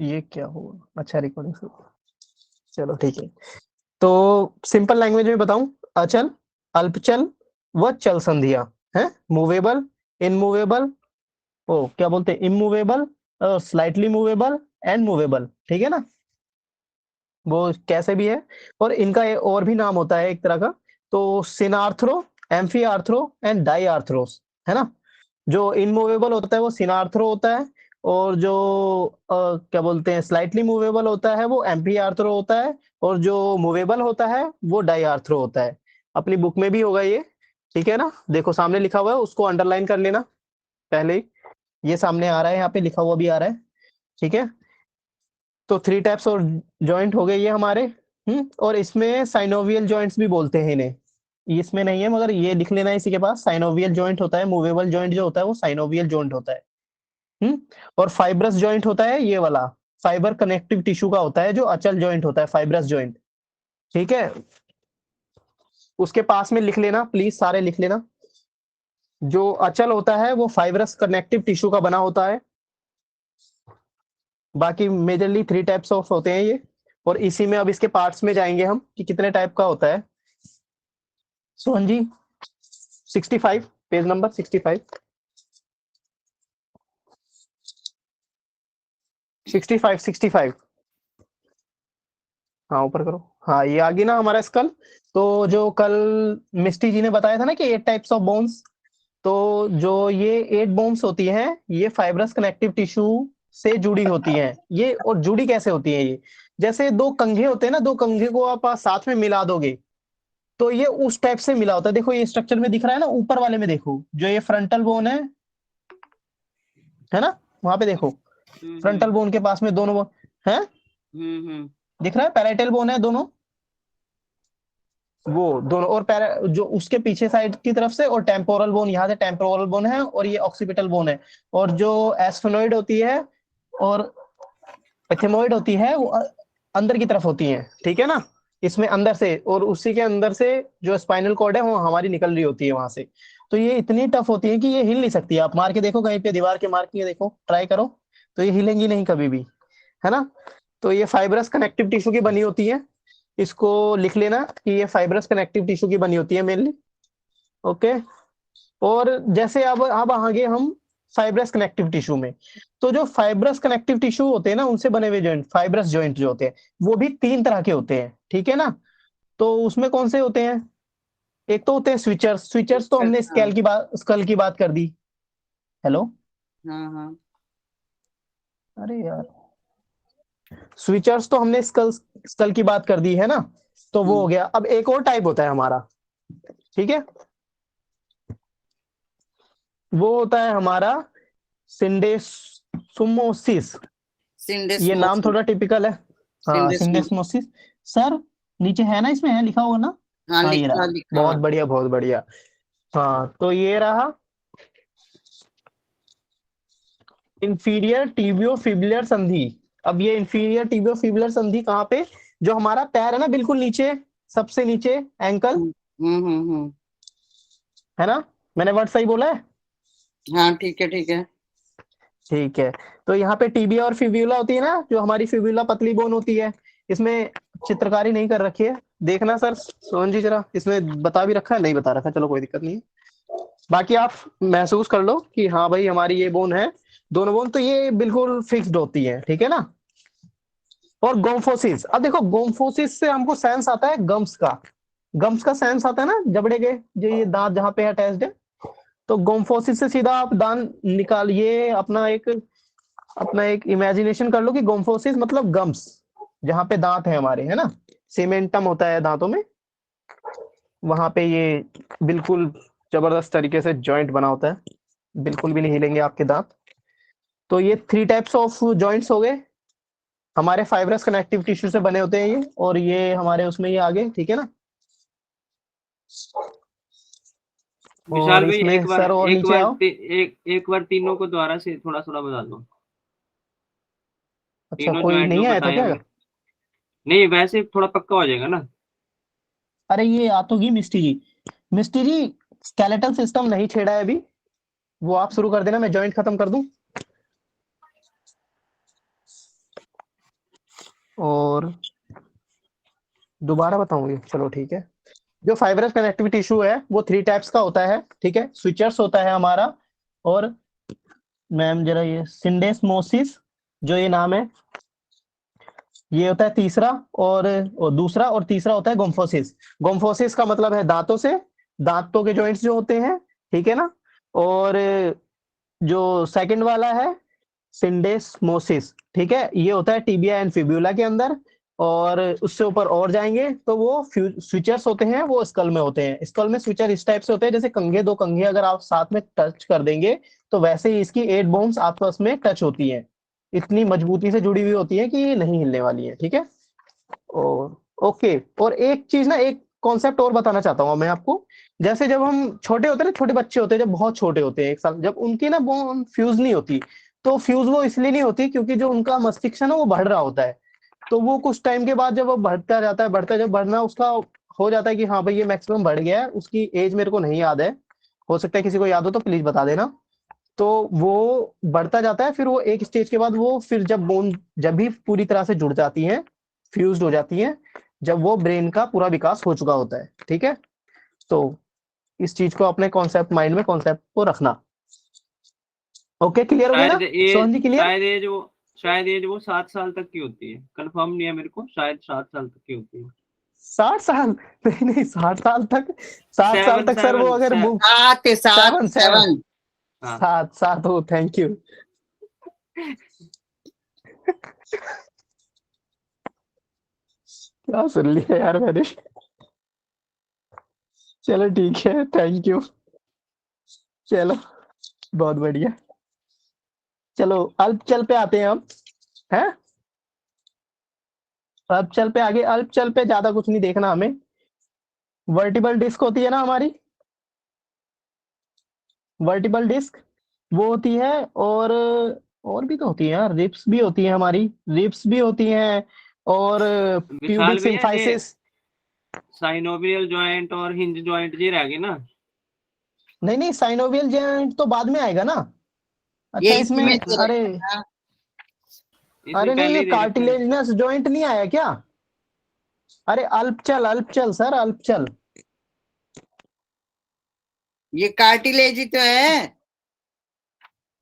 ये क्या हुआ? अच्छा रिकॉर्डिंग से, चलो ठीक है। तो सिंपल लैंग्वेज में बताऊं, अचल, अल्पचल व चल संधियां है, मूवेबल, इनमूवेबल, ओ क्या बोलते हैं, immovable, slightly movable and movable, ठीक है ना, वो कैसे भी है। और इनका और भी नाम होता है एक तरह का, तो सिनार्थ्रो, एम्फीआर्थ्रो एंड डाईआर्थ्रोस, है ना। जो इनमूवेबल होता है वो सिनार्थ्रो होता है, और जो क्या बोलते हैं स्लाइटली मूवेबल होता है वो एम्फीआर्थ्रो होता है, और जो मूवेबल होता है वो डाईआर्थ्रो होता है। अपनी बुक में भी होगा ये, ठीक है ना, देखो सामने लिखा हुआ है, उसको अंडरलाइन कर लेना पहले ही, ये सामने आ रहा है, यहाँ पे लिखा हुआ भी आ रहा है, ठीक है। तो थ्री टाइप्स और जॉइंट हो गए ये हमारे। और इसमें साइनोवियल जॉइंट्स भी बोलते हैं इन्हें, ये इसमें नहीं है मगर ये लिख लेना है इसी के पास, साइनोवियल जॉइंट होता है, मूवेबल जॉइंट जो होता है वो साइनोवियल जॉइंट होता है। हम्म और फाइब्रस जॉइंट होता है ये वाला, फाइबर कनेक्टिव टिश्यू का होता है जो अचल जॉइंट होता है, फाइब्रस जॉइंट, ठीक है। उसके पास में लिख लेना प्लीज, सारे लिख लेना। जो अचल होता है वो फाइब्रस कनेक्टिव टिश्यू का बना होता है। बाकी मेजरली थ्री टाइप्स ऑफ होते हैं ये, और इसी में अब इसके पार्ट्स में जाएंगे हम कि कितने टाइप का होता है। सोहन जी 65, पेज नंबर 65, 65, 65, हाँ ऊपर करो। हाँ ये आ गई ना हमारा स्कल। तो जो कल मिस्टी जी ने बताया था ना कि 8 टाइप्स ऑफ बोन्स, तो जो ये 8 बोन्स होती हैं ये फाइब्रस कनेक्टिव टिश्यू से जुड़ी होती हैं ये। और जुड़ी कैसे होती हैं ये, जैसे दो कंघे होते हैं ना, दो कंघे को आप साथ में मिला दोगे तो ये उस टाइप से मिला होता है। देखो ये स्ट्रक्चर में दिख रहा है ना, ऊपर वाले में देखो, जो ये फ्रंटल बोन है ना, वहां पे देखो, फ्रंटल बोन के पास में दोनों है, दिख रहा है, पैराइटल बोन है दोनों, वो दोनों, और जो उसके पीछे साइड की तरफ से, और टेम्पोरल बोन, यहाँ से टेम्पोरल बोन है, और ये ऑक्सीपिटल बोन है। और जो एस्फेनोइड होती है और एथेमोइड होती है वो अंदर की तरफ होती है, ठीक है ना, इसमें अंदर से, और उसी के अंदर से जो स्पाइनल कॉर्ड है वो हमारी निकल रही होती है वहां से। तो ये इतनी टफ होती है कि ये हिल नहीं सकती, आप मार के देखो कहीं पे दीवार के, मार के देखो, ट्राई करो, तो ये हिलेंगी नहीं कभी भी, है ना। तो ये फाइब्रस कनेक्टिव टिश्यू की बनी होती है, इसको लिख लेना कि ये फाइब्रस कनेक्टिव टिश्यू की बनी होती है मेनली, ओके। और जैसे अब आगे हम फाइब्रस कनेक्टिव टिश्यू में, तो जो फाइब्रस कनेक्टिव टिश्यू होते हैं ना उनसे बने हुए जॉइंट, फाइब्रस जॉइंट जो होते हैं वो भी 3 तरह के होते हैं, ठीक है ना। तो उसमें कौन से होते हैं, एक तो होते हैं स्विचर्स, स्विचर्स तो हमने हाँ स्कल की बात कर दी। हेलो, हाँ हाँ। अरे यार, स्विचर्स तो हमने स्कल स्कल की बात कर दी है ना, तो वो हो हम्म, गया। अब एक और टाइप होता है हमारा, ठीक है, वो होता है हमारा सिंडेसुमोसिस। ये नाम सिंडेस्मोसिस। थोड़ा टिपिकल है, हाँ सिंडेस्मोसिस। सिंडेस्मोसिस। सर नीचे है ना, इसमें है लिखा हुआ ना, हाँ हाँ ये लिखा रहा, लिखा बहुत हुआ। बढ़िया बहुत बढ़िया। हाँ तो ये रहा इंफीरियर टीबियो फिबुलर संधि। अब ये इंफीरियर टीबियो फिबुलर संधि कहाँ पे, जो हमारा पैर है ना बिल्कुल नीचे, सबसे नीचे, एंकल, हम्म हम्म। है ना, मैंने वर्ड सही बोला है, हाँ ठीक है ठीक है। ठीक है। तो यहाँ पे टीबिया और फिब्यूला होती है ना, जो हमारी फिब्यूला पतली बोन होती है, इसमें चित्रकारी नहीं कर रखी है, देखना सर सोहन जी जरा, इसमें बता भी रखा है, नहीं बता रखा, चलो कोई दिक्कत नहीं है। बाकी आप महसूस कर लो कि हाँ भाई हमारी ये बोन है, दोनों बोन तो ये बिल्कुल फिक्स्ड होती है, ठीक है ना। और गोम्फोसिस, अब देखो गोम्फोसिस से हमको सेंस आता है गम्स का, गम्स का सेंस आता है ना, जबड़े के जो ये दांत जहाँ पे अटैच्ड है। तो गोम्फोसिस से सीधा आप दांत निकालिए, अपना एक इमेजिनेशन कर लो कि गोम्फोसिस मतलब गम्स, जहाँ पे दांत है हमारे, है ना, सीमेंटम होता है दांतों में, वहां पे ये बिल्कुल जबरदस्त तरीके से जॉइंट बना होता है, बिल्कुल भी नहीं हिलेंगे आपके दांत। तो ये थ्री टाइप्स ऑफ जॉइंट्स हो गए, हमारे फाइब्रस कनेक्टिव टिश्यू से बने होते हैं ये, और ये हमारे उसमें ये आगे, ठीक है ना। और विशाल भाई इसमें सर और नीचे आओ। एक बार तीनों को दोबारा से थोड़ा थोड़ा बता दो। अच्छा तीनों कोई ज्वाइंट जो नहीं आया था बताए क्या? हमें। नहीं वैसे थोड़ा पक्का हो जाएगा ना। अरे ये आ तो गई मिस्टी जी, मिस्टी जी स्केलेटल सिस्टम नहीं छेड़ा है अभी, वो आप शुरू कर देना, मैं जॉइंट खत्म कर दूं। और दोबारा बताऊंगी, चलो ठीक है। जो फाइब्रस कनेक्टिव टिश्यू है वो 3 टाइप्स का होता है, ठीक है। स्विचर्स होता है हमारा, और मैम जरा ये सिंडेस्मोसिस जो ये नाम है, ये होता है तीसरा, और दूसरा और तीसरा होता है गोम्फोसिस। गोम्फोसिस का मतलब है दांतों से, दांतों के जॉइंट्स जो होते हैं, ठीक है ना। और जो सेकंड वाला है सिंडेस्मोसिस, ठीक है, ये होता है टिबिया एंड फिब्यूला के अंदर। और उससे ऊपर और जाएंगे तो वो स्विचर्स होते हैं, वो स्कल में होते हैं। स्कल में स्विचर इस टाइप से होते हैं, जैसे कंघे, दो कंघे अगर आप साथ में टच कर देंगे तो वैसे ही इसकी 8 बोन्स आपस में टच होती हैं। इतनी मजबूती से जुड़ी हुई होती है कि ये नहीं हिलने वाली है, ठीक है। और ओके, और एक चीज ना, एक कॉन्सेप्ट और बताना चाहता हूँ मैं आपको। जैसे जब हम छोटे होते हैं ना, छोटे बच्चे होते हैं, जब बहुत छोटे होते हैं 1 साल, जब उनकी ना बोन फ्यूज नहीं होती, तो फ्यूज वो इसलिए नहीं होती क्योंकि जो उनका मस्तिष्क है ना वो बढ़ रहा होता है। तो वो कुछ टाइम के बाद जब वो बढ़ता जाता है, बढ़ता, जब बढ़ना उसका हो जाता है कि हाँ भाई ये मैक्सिमम बढ़ गया है, उसकी एज मेरे को नहीं याद है, हो सकता है किसी को याद हो तो प्लीज बता देना। तो वो बढ़ता जाता है, फिर वो एक स्टेज के बाद वो फिर जब बोन जब भी पूरी तरह से जुड़ जाती हैं, फ्यूज्ड हो जाती हैं, जब वो ब्रेन का पूरा विकास हो चुका होता है, ठीक है। तो इस चीज को अपने कॉन्सेप्ट माइंड में, कॉन्सेप्ट को रखना। ओके, क्लियर हो गया ना शायद ये सोहन जी, क्लियर? शायद एज वो 7 साल तक की होती है, कंफर्म नहीं है मेरे को, शायद 7 साल तक की होती है। 60 साल? नहीं नहीं, 60 साल तक, 7 साल सेवन तक सर, वो सेवन अगर से, 7 सेवन सेवन 7 हाँ। 7 7 हो, थैंक यू। क्या सुन लिया यार मैंने। चलो ठीक है, थैंक यू। चलो, बहुत बढ़िया। चलो अल्पचल पे आते हैं हम, हैं। अल्पचल पे आगे, अल्पचल पे ज्यादा कुछ नहीं देखना हमें। वर्टिबल डिस्क होती है ना हमारी, वर्टिबल डिस्क वो होती है। और भी तो होती है यार, रिब्स भी होती है हमारी, रिब्स भी होती हैं, और विशाल प्यूबिक भैया ये सिम्फाइसिस। साइनोवियल जॉइंट और हिंज जॉइंट जी रह गए ना। नहीं नहीं, साइनोवियल जॉइंट तो बाद में आएगा ना। ये अच्छा इसी इसमें, में दे अरे, रखा है। इसमें अरे नहीं, पहले ये ही दे रखे हैं। कार्टिलेजिनस जॉइंट नहीं आया क्या? अरे अल्पचल, अल्पचल सर, अल्पचल। ये कार्टिलेज ही तो है।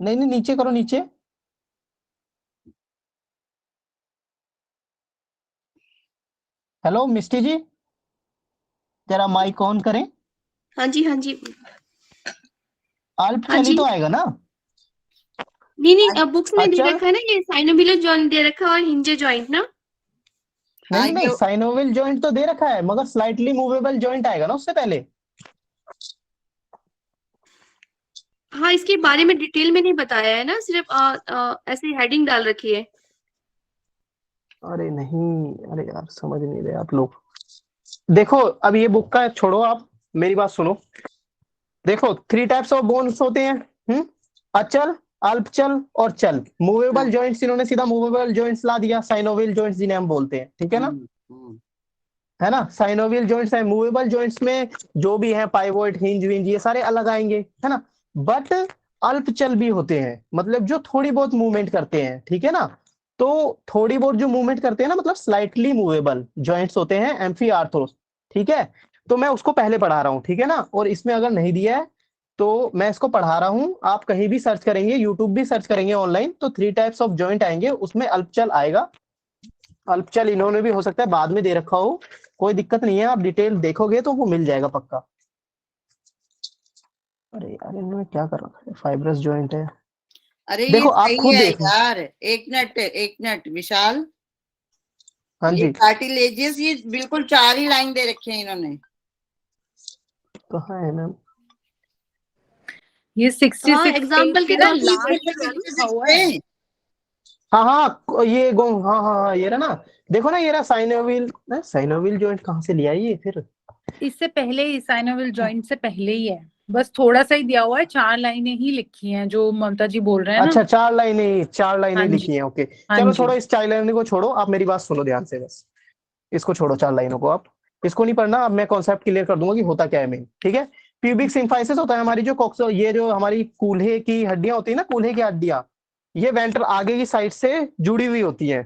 नहीं नहीं, नीचे करो, नीचे। हेलो मिस्टी जी, जरा माइक ऑन करें। हाँ जी, हाँ जी। हाँ अल्पचल ही जी। तो आएगा ना। नहीं नहीं, बुक्स में दे अचल, रखा है ना, ये साइनोवियल जॉइंट दे रखा है और हिंजे जॉइंट ना। नहीं हाँ नहीं नहीं, ये साइनोवियल जॉइंट तो दे रखा है, मगर स्लाइटली मूवेबल जॉइंट आएगा ना उससे पहले। हाँ, इसके बारे में डिटेल में नहीं बताया है ना, सिर्फ ऐसे हेडिंग डाल रखी है। अरे नहीं, अरे यार समझ नहीं रहे आप लोग। देखो अब ये बुक का छोड़ो, आप मेरी बात सुनो। देखो 3 टाइप्स ऑफ बोन्स होते हैं, अचल, अल्पचल और चल। मूवेबल हाँ, जॉइंट्स, इन्होंने सीधा मूवेबल जॉइंट्स ला दिया, साइनोवियल जॉइंट्स जिन्हें हम बोलते हैं, ठीक है ना। हम्म। है ना, साइनोवियल जॉइंट्स है। मूवेबल जॉइंट्स में जो भी है, पाइवोट, हिंज विंज, ये सारे अलग आएंगे, है ना। बट अल्पचल भी होते हैं, मतलब जो थोड़ी बहुत मूवमेंट करते हैं, ठीक है ना। तो थोड़ी बहुत जो मूवमेंट करते हैं ना, मतलब स्लाइटली मूवेबल जॉइंट्स होते हैं, एम्फी आर्थ्रोस, ठीक है। तो मैं उसको पहले पढ़ा रहा हूँ, ठीक है ना। और इसमें अगर नहीं दिया है तो मैं इसको पढ़ा रहा हूँ, आप कहीं भी सर्च करेंगे, यूट्यूब भी सर्च करेंगे ऑनलाइन, तो 3 टाइप्स ऑफ जॉइंट आएंगे, उसमें अल्पचल आएगा। अल्पचल इन्होंने भी हो सकता है बाद में दे रखा हो, कोई दिक्कत नहीं है, आप डिटेल देखोगे तो वो मिल जाएगा पक्का। अरे यार इन्होंने क्या कर रखा है, फाइब्रस जॉइंट है। अरे ये देखो आप सही खुद है देख लो। यार। एक मिनट विशाल। हाँ ये जी, कार्टिलेजियस, ये बिल्कुल 4 ही लाइन दे रखे हैं इन्होंने। कहाँ है मैम? ये 66 हाँ, पेज एग्जाम्पल के पे ना तौर पे लास्ट देख में लो। लिखा हुआ है। हाँ हाँ, ये गो, हाँ हाँ हाँ, ये रहा ना। देखो ना, ये रहा साइनोविल। साइनोविल जॉइंट कहाँ से लिया ये फिर? इससे पहले ही साइनोवियल जॉइंट से पहले ही है, बस थोड़ा सा ही दिया हुआ है, 4 लाइनें ही लिखी हैं जो ममता जी बोल रहे हैं ना। अच्छा, 4 लाइनें, 4 लाइनें हाँ जी, लिखी हैं, ओके। हाँ चलो जी। छोड़ो, इस 4 लाइनों को छोड़ो, आप मेरी बात सुनो ध्यान से बस। इसको छोड़ो, 4 लाइनों को आप, इसको नहीं पढ़ना। अब मैं कॉन्सेप्ट क्लियर कर दूंगा कि होता क्या है मेन, ठीक है। प्यूबिक सिम्फाइसिस होता है हमारी जो कॉक्सो, ये जो हमारी कूल्हे की हड्डियां होती है ना, कूल्हे की हड्डियां, ये वेंट्रल आगे की साइड से जुड़ी हुई होती है,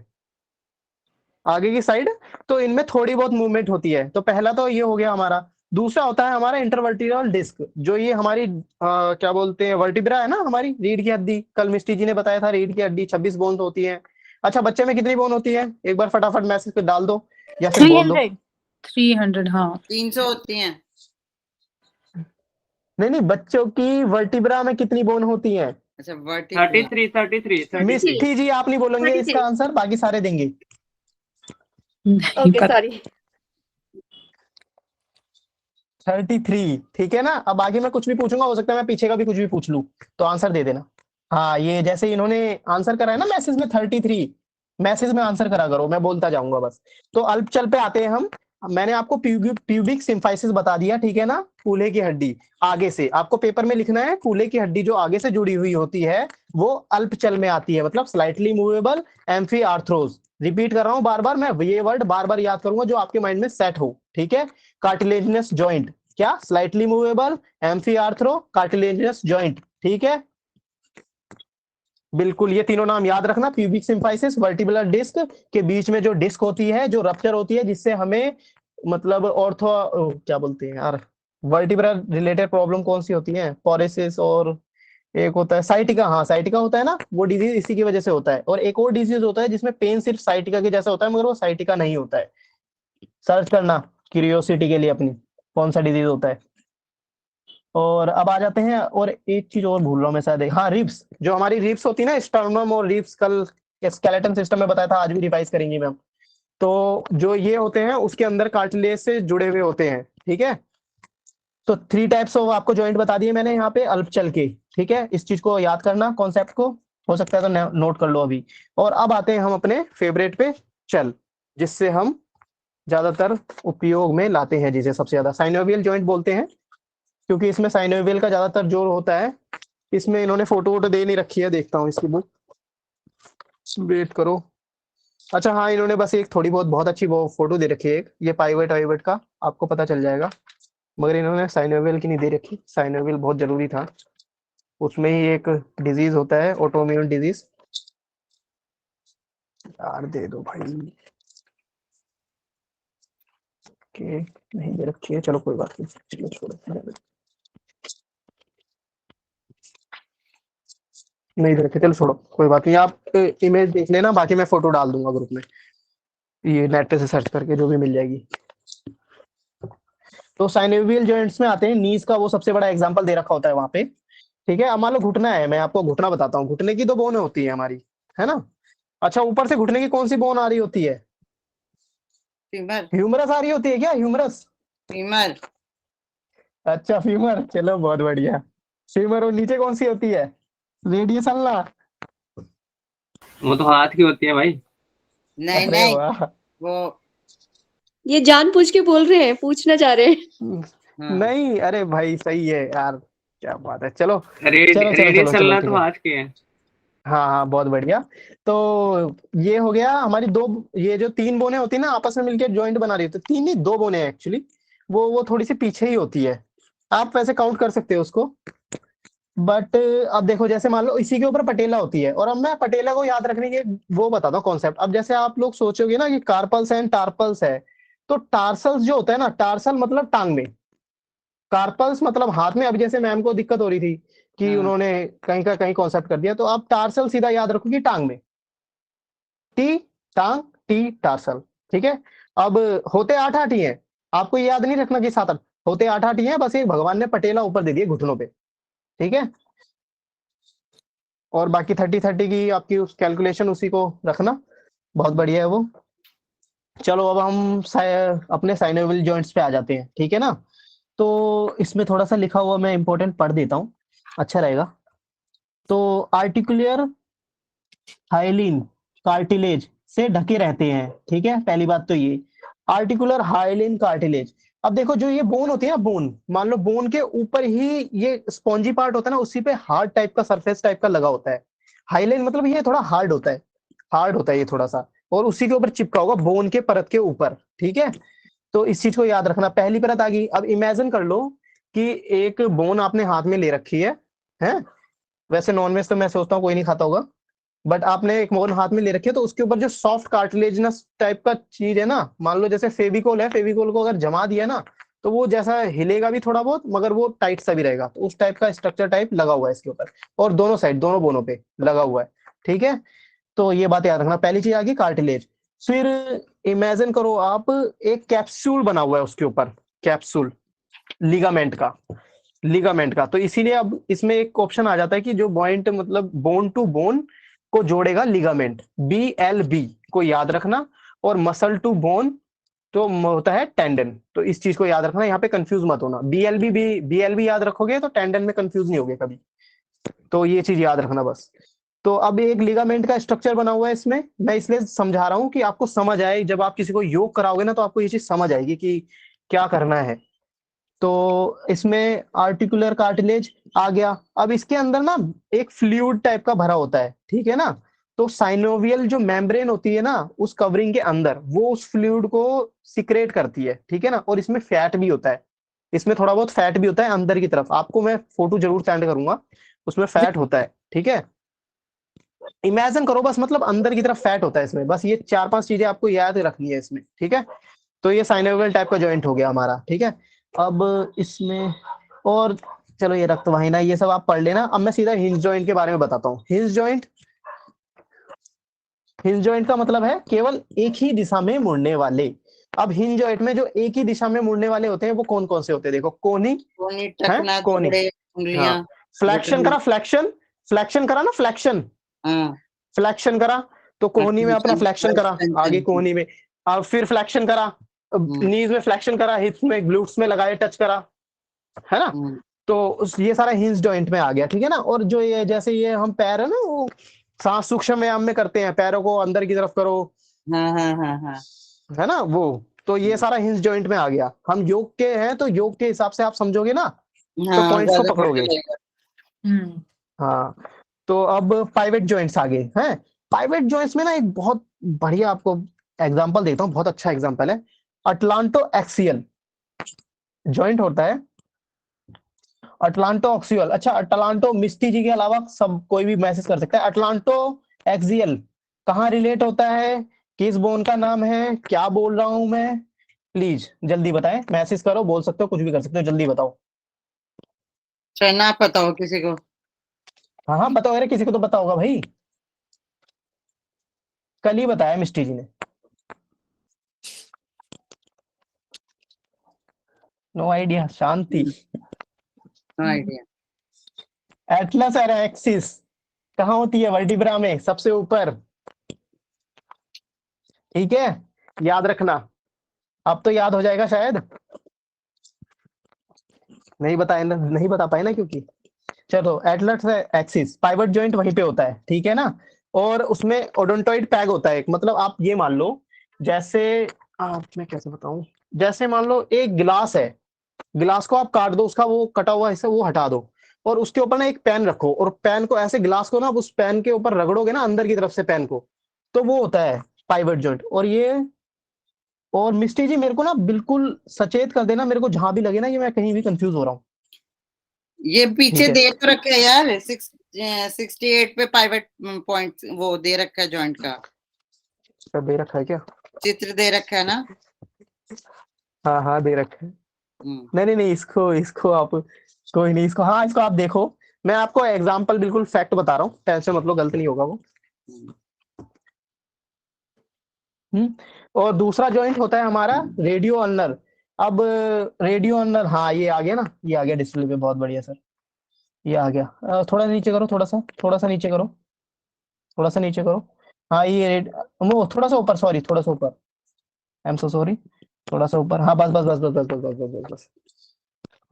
आगे की साइड, तो इनमें थोड़ी बहुत मूवमेंट होती है। तो पहला तो ये हो गया हमारा। दूसरा होता है हमारा इंटरवर्टिब्रल डिस्क, जो ये हमारी क्या बोलते हैं, वर्टिब्रा है ना हमारी, रीढ़ की हड्डी। कल मिस्टी जी ने बताया था रीढ़ की हड्डी 26 बोन्स होती है। अच्छा, बच्चे में कितनी बोन होती है, एक बार फटाफट मैसेज पे डाल दो या फिर बोल दो। 300 हाँ 300 होती हैं। नहीं नहीं, बच्चों की वर्टिब्रा में कितनी बोन होती है? अच्छा वर्टिब्रा 33 मिस्टी जी आप नहीं बोलेंगे 33 इसका आंसर, बाकी सारे देंगे। नहीं ओके पता। सॉरी 33, ठीक है ना। अब आगे मैं कुछ भी पूछूंगा, हो सकता है मैं पीछे का भी कुछ भी पूछ लूं, तो आंसर दे देना। हाँ, ये जैसे इन्होंने आंसर करा है ना मैसेज में 33, मैसेज में आंसर करा करो, मैं बोलता जाऊंगा बस। तो अल्पचल पे आते हैं हम। मैंने आपको प्यूबिक सिम्फाइसिस बता दिया, ठीक है ना, कूल्हे की हड्डी। आगे से आपको पेपर में लिखना है, कूल्हे की हड्डी जो आगे से जुड़ी हुई होती है वो अल्पचल में आती है, मतलब स्लाइटली मूवेबल एम्फी आर्थ्रोज। रिपीट कर रहा हूं बार बार, मैं ये वर्ड बार बार याद करूंगा जो आपके माइंड में सेट हो, ठीक है। कार्टिलेजिनस जॉइंट, क्या, slightly movable amphi arthro cartilaginous joint, ठीक है। बिल्कुल, ये तीनों नाम याद रखना। प्यूबिक सिम्फाइसिस, वर्टिब्रल डिस्क के बीच में जो डिस्क होती है, जो रप्चर होती है, जिससे हमें मतलब क्या बोलते हैं यार, वर्टिब्रल रिलेटेड प्रॉब्लम कौन सी होती है, पॉरेसिस, और एक होता है साइटिका। हाँ, साइटिका होता है ना, वो डिजीज इसी की वजह से होता है। और एक और डिजीज होता है जिसमें पेन सिर्फ साइटिका के जैसा होता है, मगर वो साइटिका नहीं होता है। सर्च करना क्यूरियोसिटी के लिए अपनी, कौन सा डिजीज होता है। और अब आ जाते हैं, और एक चीज और भूल रहा हूँ मैं शायद, हाँ, रिब्स, जो हमारी रिब्स होती है ना, स्टर्नम और रिब्स, कल स्केलेटन सिस्टम में बताया था, आज भी रिवाइज करेंगे मैम। तो जो ये होते हैं उसके अंदर कार्टिलेज से जुड़े हुए होते हैं, ठीक है। तो 3 टाइप्स ऑफ आपको जॉइंट बता दिए मैंने यहाँ पे अल्पचल के, ठीक है। इस चीज को याद करना, कॉन्सेप्ट को, हो सकता है तो नोट कर लो अभी। और अब आते हैं हम अपने फेवरेट पे, चल, जिससे हम ज्यादातर उपयोग में लाते हैं, जिसे सबसे ज्यादा साइनोवियल जॉइंट बोलते हैं, क्योंकि इसमें साइनोवियल का ज्यादातर जोर होता है। इसमें इन्होंने फोटो वोटो दे नहीं रखी है, देखता हूँ इसकी बुक, वेट करो। अच्छा हाँ, इन्होंने बस एक थोड़ी बहुत बहुत अच्छी वो फोटो दे रखी है, एक ये पाइवेट वाइवेट का, आपको पता चल जाएगा। मगर इन्होंने साइनोवियल की नहीं दे रखी, साइनोवियल बहुत जरूरी था। उसमें ही एक डिजीज होता है, ऑटोइम्यून डिजीज। यार दे दो भाई, के नहीं दे रखी है, चलो कोई बात नहीं, चलो छोड़ो, नहीं दे रखी, चलो छोड़ो, कोई बात नहीं। आप इमेज देख लेना, बाकी मैं फोटो डाल दूंगा ग्रुप में, ये नेट पे से सर्च करके जो भी मिल जाएगी। तो साइनोवियल जॉइंट्स में आते हैं, नीज का वो सबसे बड़ा एग्जांपल दे रखा होता है वहां पे, ठीक है। अब मान लो घुटना है, मैं आपको घुटना बताता हूँ। घुटने की 2 बोनें होती है हमारी, है ना। अच्छा, ऊपर से घुटने की कौन सी बोन आ रही होती है? फीमर ह्यूमरस आ रही होती है क्या, ह्यूमरस? फीमर अच्छा, फीमर, चलो बहुत बढ़िया। फीमर, और नीचे कौन सी होती है, रेडियस अल्ला? वो तो हाथ की होती है भाई। नहीं अरे नहीं वाह, वो ये जानबूझ के बोल रहे हैं, पूछना चाह रहे हैं। हाँ नहीं, अरे भाई सही है यार, क्या बात है। चलो चलो चलो रेडियस चलो चलो, चलना ठीक तो है। हाथ की है। हाँ हाँ, बहुत बढ़िया। तो ये हो गया हमारी 2, ये जो 3 बोने होती है ना, आपस में मिलकर जॉइंट बना रही होती है। 3 नहीं, 2 बोने एक्चुअली, वो थोड़ी सी पीछे ही होती है। आप वैसे काउंट कर सकते हो उसको, बट अब देखो, जैसे मान लो इसी के ऊपर पटेला होती है, और अब मैं पटेला को याद रखने के वो बताता हूँ कॉन्सेप्ट। अब जैसे आप लोग सोचोगे ना कि कार्पल्स एंड टार्पल्स है, तो टार्सल्स जो होता है ना, टार्सल मतलब टांग में, कार्पल्स मतलब हाथ में। अभी जैसे मैम को दिक्कत हो रही थी कि हाँ उन्होंने कहीं का कहीं कॉन्सेप्ट कर दिया, तो आप टार्सल सीधा याद रखो कि टांग में, टी, टांग, टी, टार्सल, ठीक है। अब होते 8-8 ही हैं, आपको ये याद नहीं रखना कि 7-8 होते, 8-8 ही हैं, बस एक भगवान ने पटेला ऊपर दे दिए घुटनों पे, ठीक है। और बाकी 30-30 की आपकी उस कैलकुलेशन उसी को रखना, बहुत बढ़िया है वो। चलो अब हम अपने साइनोवियल जॉइंट्स पे आ जाते हैं, ठीक है ना। तो इसमें थोड़ा सा लिखा हुआ मैं इंपॉर्टेंट पढ़ देता हूँ, अच्छा रहेगा। तो आर्टिकुलर हाइलिन कार्टिलेज से ढके रहते हैं, ठीक है, पहली बात तो ये आर्टिकुलर हाइलिन कार्टिलेज। अब देखो, जो ये बोन होती है ना, बोन, मान लो बोन के ऊपर ही ये स्पॉन्जी पार्ट होता है ना, उसी पे हार्ड टाइप का सरफेस टाइप का लगा होता है। हाइलिन मतलब ये थोड़ा हार्ड होता है, हार्ड होता है ये थोड़ा सा, और उसी के ऊपर चिपका होगा बोन के परत के ऊपर, ठीक है। तो इस चीज को याद रखना, पहली परत आ गई। अब इमेजिन कर लो कि एक बोन आपने हाथ में ले रखी है। वैसे नॉनवेज तो मैं सोचता हूँ कोई नहीं खाता होगा, बट आपने एक मोन हाथ में ले रखी है, तो उसके ऊपर जो सॉफ्ट कार्टिलेजिनस टाइप का चीज है ना, मान लो जैसे फेविकोल है, फेविकोल को अगर जमा दिया ना तो वो जैसा हिलेगा भी थोड़ा बहुत, मगर वो टाइट सा भी रहेगा, तो उस टाइप का स्ट्रक्चर टाइप लगा हुआ है इसके ऊपर, और दोनों साइड दोनों बोनों पे लगा हुआ है। ठीक है, तो ये बात याद रखना। पहली चीज आ गई कार्टिलेज। फिर इमेजिन करो आप, एक कैप्सूल बना हुआ है उसके ऊपर, कैप्सूल लिगामेंट का, लिगामेंट का। तो इसीलिए अब इसमें एक ऑप्शन आ जाता है कि जो पॉइंट मतलब बोन टू बोन को जोड़ेगा लिगामेंट, BLB को याद रखना, और मसल टू बोन तो होता है टेंडन। तो इस चीज को याद रखना, यहाँ पे कंफ्यूज मत होना। BLB याद रखोगे तो टेंडन में कंफ्यूज नहीं होगे कभी, तो ये चीज याद रखना बस। तो अब एक लिगामेंट का स्ट्रक्चर बना हुआ है इसमें, मैं इसलिए समझा रहा हूँ कि आपको समझ आए, जब आप किसी को योग कराओगे ना तो आपको ये चीज समझ आएगी कि क्या करना है। तो इसमें आर्टिकुलर कार्टिलेज आ गया। अब इसके अंदर ना एक फ्लूइड टाइप का भरा होता है, ठीक है ना। तो साइनोवियल जो मेम्ब्रेन होती है ना, उस कवरिंग के अंदर वो उस फ्लूइड को सिक्रेट करती है, ठीक है ना। और इसमें फैट भी होता है, इसमें थोड़ा बहुत फैट भी होता है अंदर की तरफ, आपको मैं फोटो जरूर सेंड करूंगा, उसमें फैट होता है। ठीक है, इमेजिन करो बस, मतलब अंदर की तरफ फैट होता है इसमें, बस ये 4-5 चीजें आपको याद रखनी है इसमें। ठीक है, तो ये साइनोवियल टाइप का जॉइंट हो गया हमारा। ठीक है, अब इसमें और चलो ये रक्त वाहिना ये सब आप पढ़ लेना। अब मैं सीधा हिंज जॉइंट के बारे में बताता हूँ। हिंज जॉइंट, हिंज जॉइंट का मतलब है केवल एक ही दिशा में मुड़ने वाले। अब हिंज जॉइंट में जो एक ही दिशा में मुड़ने वाले होते हैं वो कौन कौन से होते हैं, देखो, कोनी कोनी, है, टखना, कोनी, जोड़े, हाँ, उंगलियां, फ्लेक्शन घुटने। करा, फ्लेक्शन, फ्लेक्शन करा ना, फ्लेक्शन, हाँ, फ्लेक्शन करा, तो कोहनी में अपना फ्लेक्शन करा, आगे कोहनी में, अब फिर फ्लेक्शन करा, नीज में फ्लेक्शन करा, हिप्स में, ग्लूट्स में लगाए, टच करा, है ना। तो ये सारा हिंज जॉइंट में आ गया। ठीक है ना, और जो ये जैसे ये हम पैर है ना, वो सांस सूक्ष्म व्यायाम में करते हैं, पैरों को अंदर की तरफ करो, हाँ, हाँ, हाँ, हाँ। है ना, वो तो ये सारा हिंज जॉइंट में आ गया। हम योग के हैं तो योग के हिसाब से आप समझोगे ना, तो हाँ, पॉइंट्स को ज्यादा पकड़ोगे। बेटर लगेगा। हम्म हाँ, तो अब पाइवेट जॉइंट्स आ गए हैं। पाइवेट जॉइंट्स में ना एक बहुत बढ़िया आपको एग्जांपल देता हूँ, बहुत अच्छा एग्जांपल है। अटलांटो एक्सियल जॉइंट होता है, अटलांटो ऑक्सियल। अच्छा, अटलांटो मिस्टी जी के अलावा सब कोई भी मैसेज कर सकता है। अटलांटो एक्सियल कहाँ रिलेट होता है, किस बोन का नाम है, क्या बोल रहा हूं मैं, प्लीज जल्दी बताएं, मैसेज करो, बोल सकते हो, कुछ भी कर सकते हो, जल्दी बताओ। चाहे ना पता हो किसी को। हाँ हाँ बताओ, अरे किसी को तो पता होगा भाई, कल ही बताया मिस्टी जी ने। No idea, Shanti. No idea. Atlas axis कहाँ होती है, वर्टिब्रा में सबसे ऊपर। ठीक है, याद रखना, अब तो याद हो जाएगा शायद, नहीं बताए ना, नहीं बता पाए ना, क्योंकि चलो एटलस एक्सिस पाइवट जॉइंट वहीं पे होता है। ठीक है ना, और उसमें ओडोंटॉइड पैग होता है। मतलब आप ये मान लो, जैसे मैं कैसे बताऊं, जैसे मान लो एक गिलास है, गिलास को आप काट दो, उसका वो कटा हुआ हिस्सा वो हटा दो, और उसके ऊपर ना एक पेन रखो, और पेन को ऐसे, गिलास को ना आप उस पेन के ऊपर रगड़ोगे ना अंदर की तरफ से पेन को, तो वो होता है पाइवट जॉइंट। और ये, और मिस्टी जी मेरे को ना बिल्कुल सचेत कर देना, मेरे को जहां भी लगे ना कि मैं कहीं भी कंफ्यूज हो रहा हूँ। ये पीछे ठीक है, दे तो रखे है यार, 68 पे पाइवट पॉइंट वो दे रखा है जॉइंट का, इसका दे रखा है क्या? चित्र दे रखा है ना। हाँ हाँ दे रखा है। हम्म, नहीं नहीं नहीं, इसको इसको आप, कोई नहीं, इसको, हाँ इसको आप देखो, मैं आपको एग्जाम्पल बिल्कुल फैक्ट बता रहा हूँ, टेंशन मत लो, गलत नहीं होगा वो। और दूसरा जॉइंट होता है हमारा रेडियो अल्नर। अब रेडियो अल्नर, हाँ ये आ गया ना, ये आ गया डिस्प्ले पे, बहुत बढ़िया सर, ये आ गया। थोड़ा नीचे करो, थोड़ा सा नीचे करो, थोड़ा सा नीचे करो। हाँ ये वो थोड़ा सा ऊपर, सॉरी थोड़ा सा ऊपर, आई एम सो सॉरी, थोड़ा सा ऊपर, हाँ बस बस बस बस बस बस बस बस बस बस।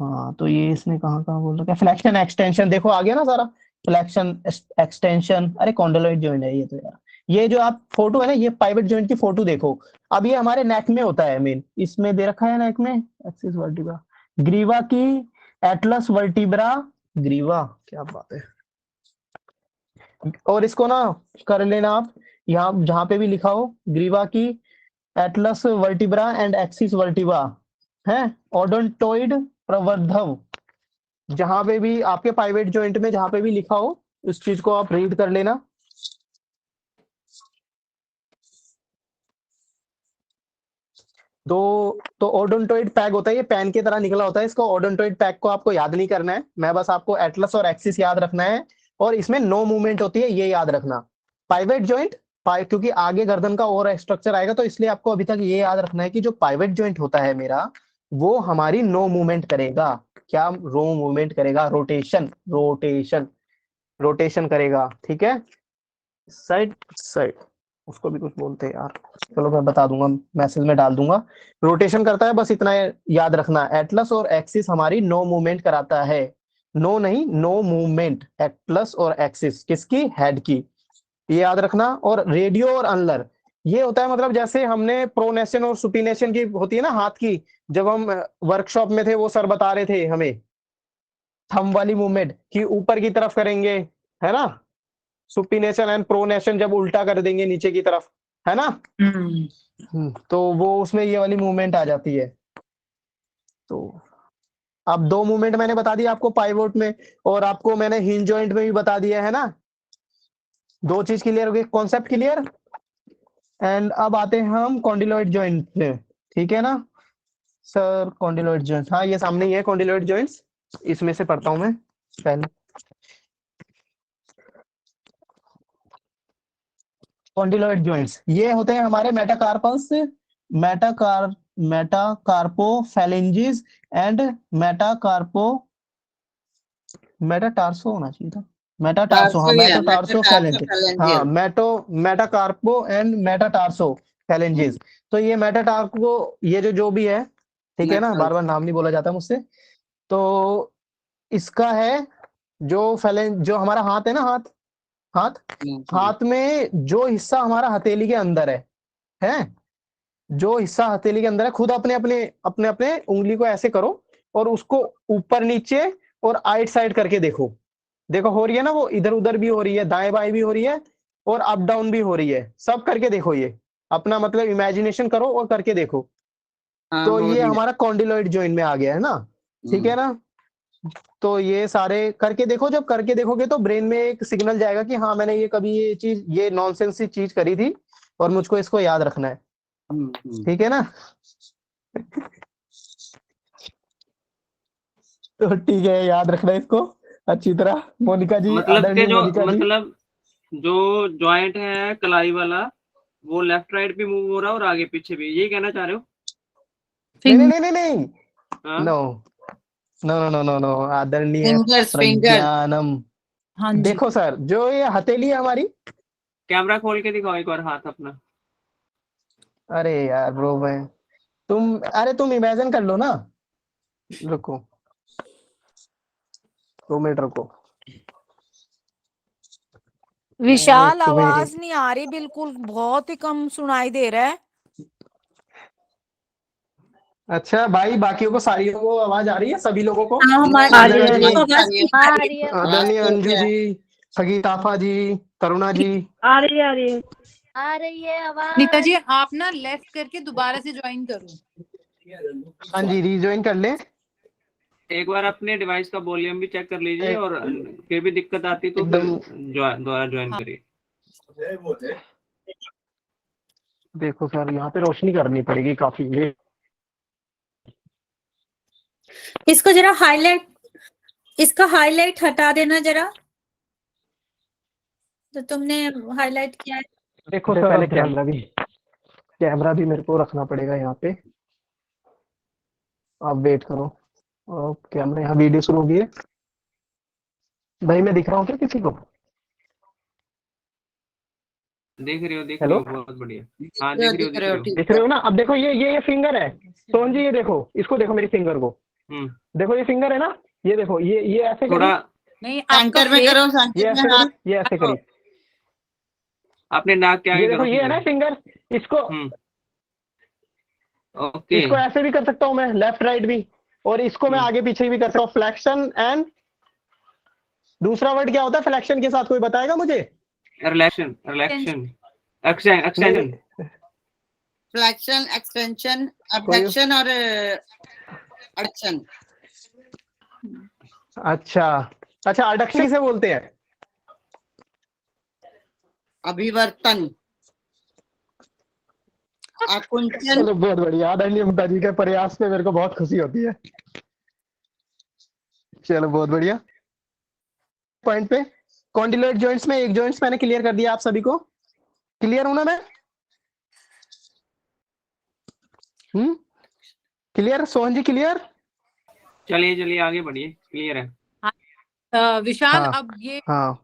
हाँ तो ये इसने कहाँ कहाँ बोल रखा है, फ्लेक्शन एक्सटेंशन, देखो आ गया ना सारा, फ्लेक्शन एक्सटेंशन, अरे कॉन्डोलॉइड जॉइंट है ये तो यार। ये जो आप फोटो है ना, ये पाइवट जॉइंट की फोटो देखो। अब ये हमारे नेक में होता है मेन, इसमें दे रखा है नेक में, एक्सिस वर्टिब्रा, ग्रीवा की, एटलस वर्टिब्रा, ग्रीवा, क्या बात है। और इसको ना कर लेना आप, यहाँ जहां पे भी लिखा हो ग्रीवा की, Atlas vertebra and axis vertebra है, ओडोंटोइड प्रवर्धव, जहां पे भी आपके पाइवेट जॉइंट में जहां पे भी लिखा हो, उस चीज को आप रीड कर लेना। तो ओडोंटोइड पैक होता है, ये पेन की तरह निकला होता है, इसको ओडोंटोइड पैक को आपको याद नहीं करना है, मैं बस आपको एटलस और एक्सिस याद रखना है, और इसमें नो मूवमेंट होती है, ये याद रखना। पाइवेट जॉइंट, क्योंकि आगे गर्दन का और स्ट्रक्चर आएगा, तो इसलिए आपको अभी तक ये याद रखना है कि जो पाइवेट जॉइंट होता है मेरा, वो हमारी नो मूवमेंट करेगा। क्या रो मूवमेंट करेगा? रोटेशन, रोटेशन, रोटेशन करेगा, ठीक है। साइड साइड उसको भी कुछ बोलते हैं यार, चलो मैं बता दूंगा, मैसेज में डाल दूंगा। रोटेशन करता है, बस इतना याद रखना। एटलस और एक्सिस हमारी नो मूवमेंट कराता है, नो नहीं, नो मूवमेंट। एटलस और एक्सिस किसकी? हेड की, ये याद रखना। और रेडियो और अनलर, ये होता है मतलब जैसे हमने प्रोनेशन और सुपिनेशन की होती है ना हाथ की, जब हम वर्कशॉप में थे वो सर बता रहे थे हमें, थंब वाली मूवमेंट कि ऊपर की तरफ करेंगे, है ना, सुपिनेशन एंड प्रोनेशन जब उल्टा कर देंगे नीचे की तरफ, है ना। तो वो उसमें ये वाली मूवमेंट आ जाती है। तो अब दो मूवमेंट मैंने बता दिया आपको पाइवोट में, और आपको मैंने हिंज जॉइंट में भी बता दिया है ना। दो चीज क्लियर हो गई, कॉन्सेप्ट क्लियर। एंड अब आते हैं हम कॉन्डिलॉइड जॉइंट पे, ठीक है ना सर। कॉन्डिलॉइड जॉइंट, हाँ ये सामने ही है कॉन्डिलॉइड जॉइंट्स, इसमें से पढ़ता हूं मैं पहले। कॉन्डिलॉइड जॉइंट्स ये होते हैं हमारे मेटाकार्पल्स, मेटाकार्पोफैलेंजिस एंड मेटाटार्सो होना चाहिए था, मेटाटार्सो, हाँ मेटाटार्सो फैलेंजिस, हाँ मेटाकार्पो एंड मेटाटार्सो फैलेंजिस। तो ये मेटाटार्को, ये जो भी है, ठीक है ना, बार बार नाम नहीं बोला जाता मुझसे। तो इसका है जो जो हमारा हाथ है ना, हाथ में जो हिस्सा हमारा हथेली के अंदर है, जो हिस्सा हथेली के अंदर है, खुद अपने अपने उंगली को ऐसे करो और उसको ऊपर नीचे और आइट साइड करके देखो। देखो हो रही है ना, वो इधर उधर भी हो रही है, दाएं बाएं भी हो रही है, और अप डाउन भी हो रही है, सब करके देखो। ये अपना मतलब इमेजिनेशन करो और करके देखो। तो ये हमारा कॉन्डिलॉइड जॉइंट में आ गया है ना, ठीक है ना। तो ये सारे करके देखो, जब करके देखोगे तो ब्रेन में एक सिग्नल जाएगा कि हाँ मैंने ये कभी ये चीज, ये नॉनसेंस सी चीज करी थी और मुझको इसको याद रखना है, ठीक है ना। तो ठीक है, याद रखना इसको अच्छी तरह। मोनिका जी, मतलब आदरणीय के जो मोनिका जी, मतलब जो जॉइंट है कलाई वाला, वो लेफ्ट राइट भी मूव हो रहा है और आगे पीछे भी, यही कहना चाह रहे हो? नहीं हाँ? No no no no no no, आदरणीय फिंगर्स प्रज्ञानम। हाँ जी, देखो सर, जो ये हथेली है हमारी, कैमरा खोल के दिखाओ एक बार हाथ अपना। अरे यार ब्रो, मैं तुम इमेजिन कर लो ना, रुको 2 मिनट रुको। विशाल, एक आवाज मिनट। नहीं आ रही, बिल्कुल बहुत ही कम सुनाई दे रहा है। अच्छा भाई, बाकियों को सारियों को आवाज आ रही है, सभी लोगों को? हाँ हमारी आ रही है, आवाज ठीक आ रही है। आदरणीय अंजू जी, सगीताफा जी, करुणा जी, आ रही है, आ रही है। आ रही है आवाज। नीता जी आप ना लेफ्ट करके दोबारा से ज्वाइन करो। हाँ जी, रीज्वाइन कर ले। एक बार अपने डिवाइस का वॉल्यूम भी चेक कर लीजिए, और फिर भी दिक्कत आती तो फिर एकदम दोबारा ज्वाइन हाँ। करिए। देखो सर, यहाँ पे रोशनी करनी पड़ेगी काफी, ये इसको जरा हाईलाइट, इसका हाईलाइट हटा देना जरा, तो तुमने हाईलाइट किया है। देखो सर, पहले कैमरा भी मेरे को रखना पड़ेगा यहाँ पे। आप वेट करो, कैमरा यहाँ, वीडियो शुरू हो गई है भाई, मैं दिख रहा हूँ क्या किसी को? देख रहे हो हेलो, बहुत बढ़िया। हाँ दिख रहे हो। दिख रहे हो ना? अब देखो ये फिंगर है, सोहन जी, ये देखो, इसको देखो, मेरी फिंगर को देखो, ये फिंगर है ना, ये देखो, ये ऐसे थोड़ा नहीं सेंटर में करो, ये सेंटर ऐसे में हाथ। करी, ये ऐसे करी, अपने नाक के आगे ये देखो, करो ये है ना फिंगर, इसको ओके। इसको ऐसे भी कर सकता हूँ मैं, लेफ्ट राइट भी, और इसको मैं आगे पीछे भी कर सकता हूँ। फ्लेक्शन एंड दूसरा वर्ड क्या होता है फ्लेक्शन के साथ, कोई बताएगा मुझे? रिलैक्शन, एक्सटेंशन, फ्लेक्शन, एक्सटेंशन, अबडक्शन और एडक्शन। अच्छा अडक्शन किसे बोलते हैं? अभिवर्तन। आकुंचन चलो बहुत बढ़िया, आदरणीय मुक्ता जी के प्रयास पे मेरे को बहुत खुशी होती है। चलो बहुत बढ़िया। पॉइंट पे कॉन्डिलोइड जॉइंट्स में एक जॉइंट्स मैंने क्लियर कर दिया आप सभी को। क्लियर हूं ना मैं? क्लियर सोहन जी, क्लियर? चलिए चलिए आगे बढ़िए, क्लियर है। विशाल, हाँ, अब ये हाँ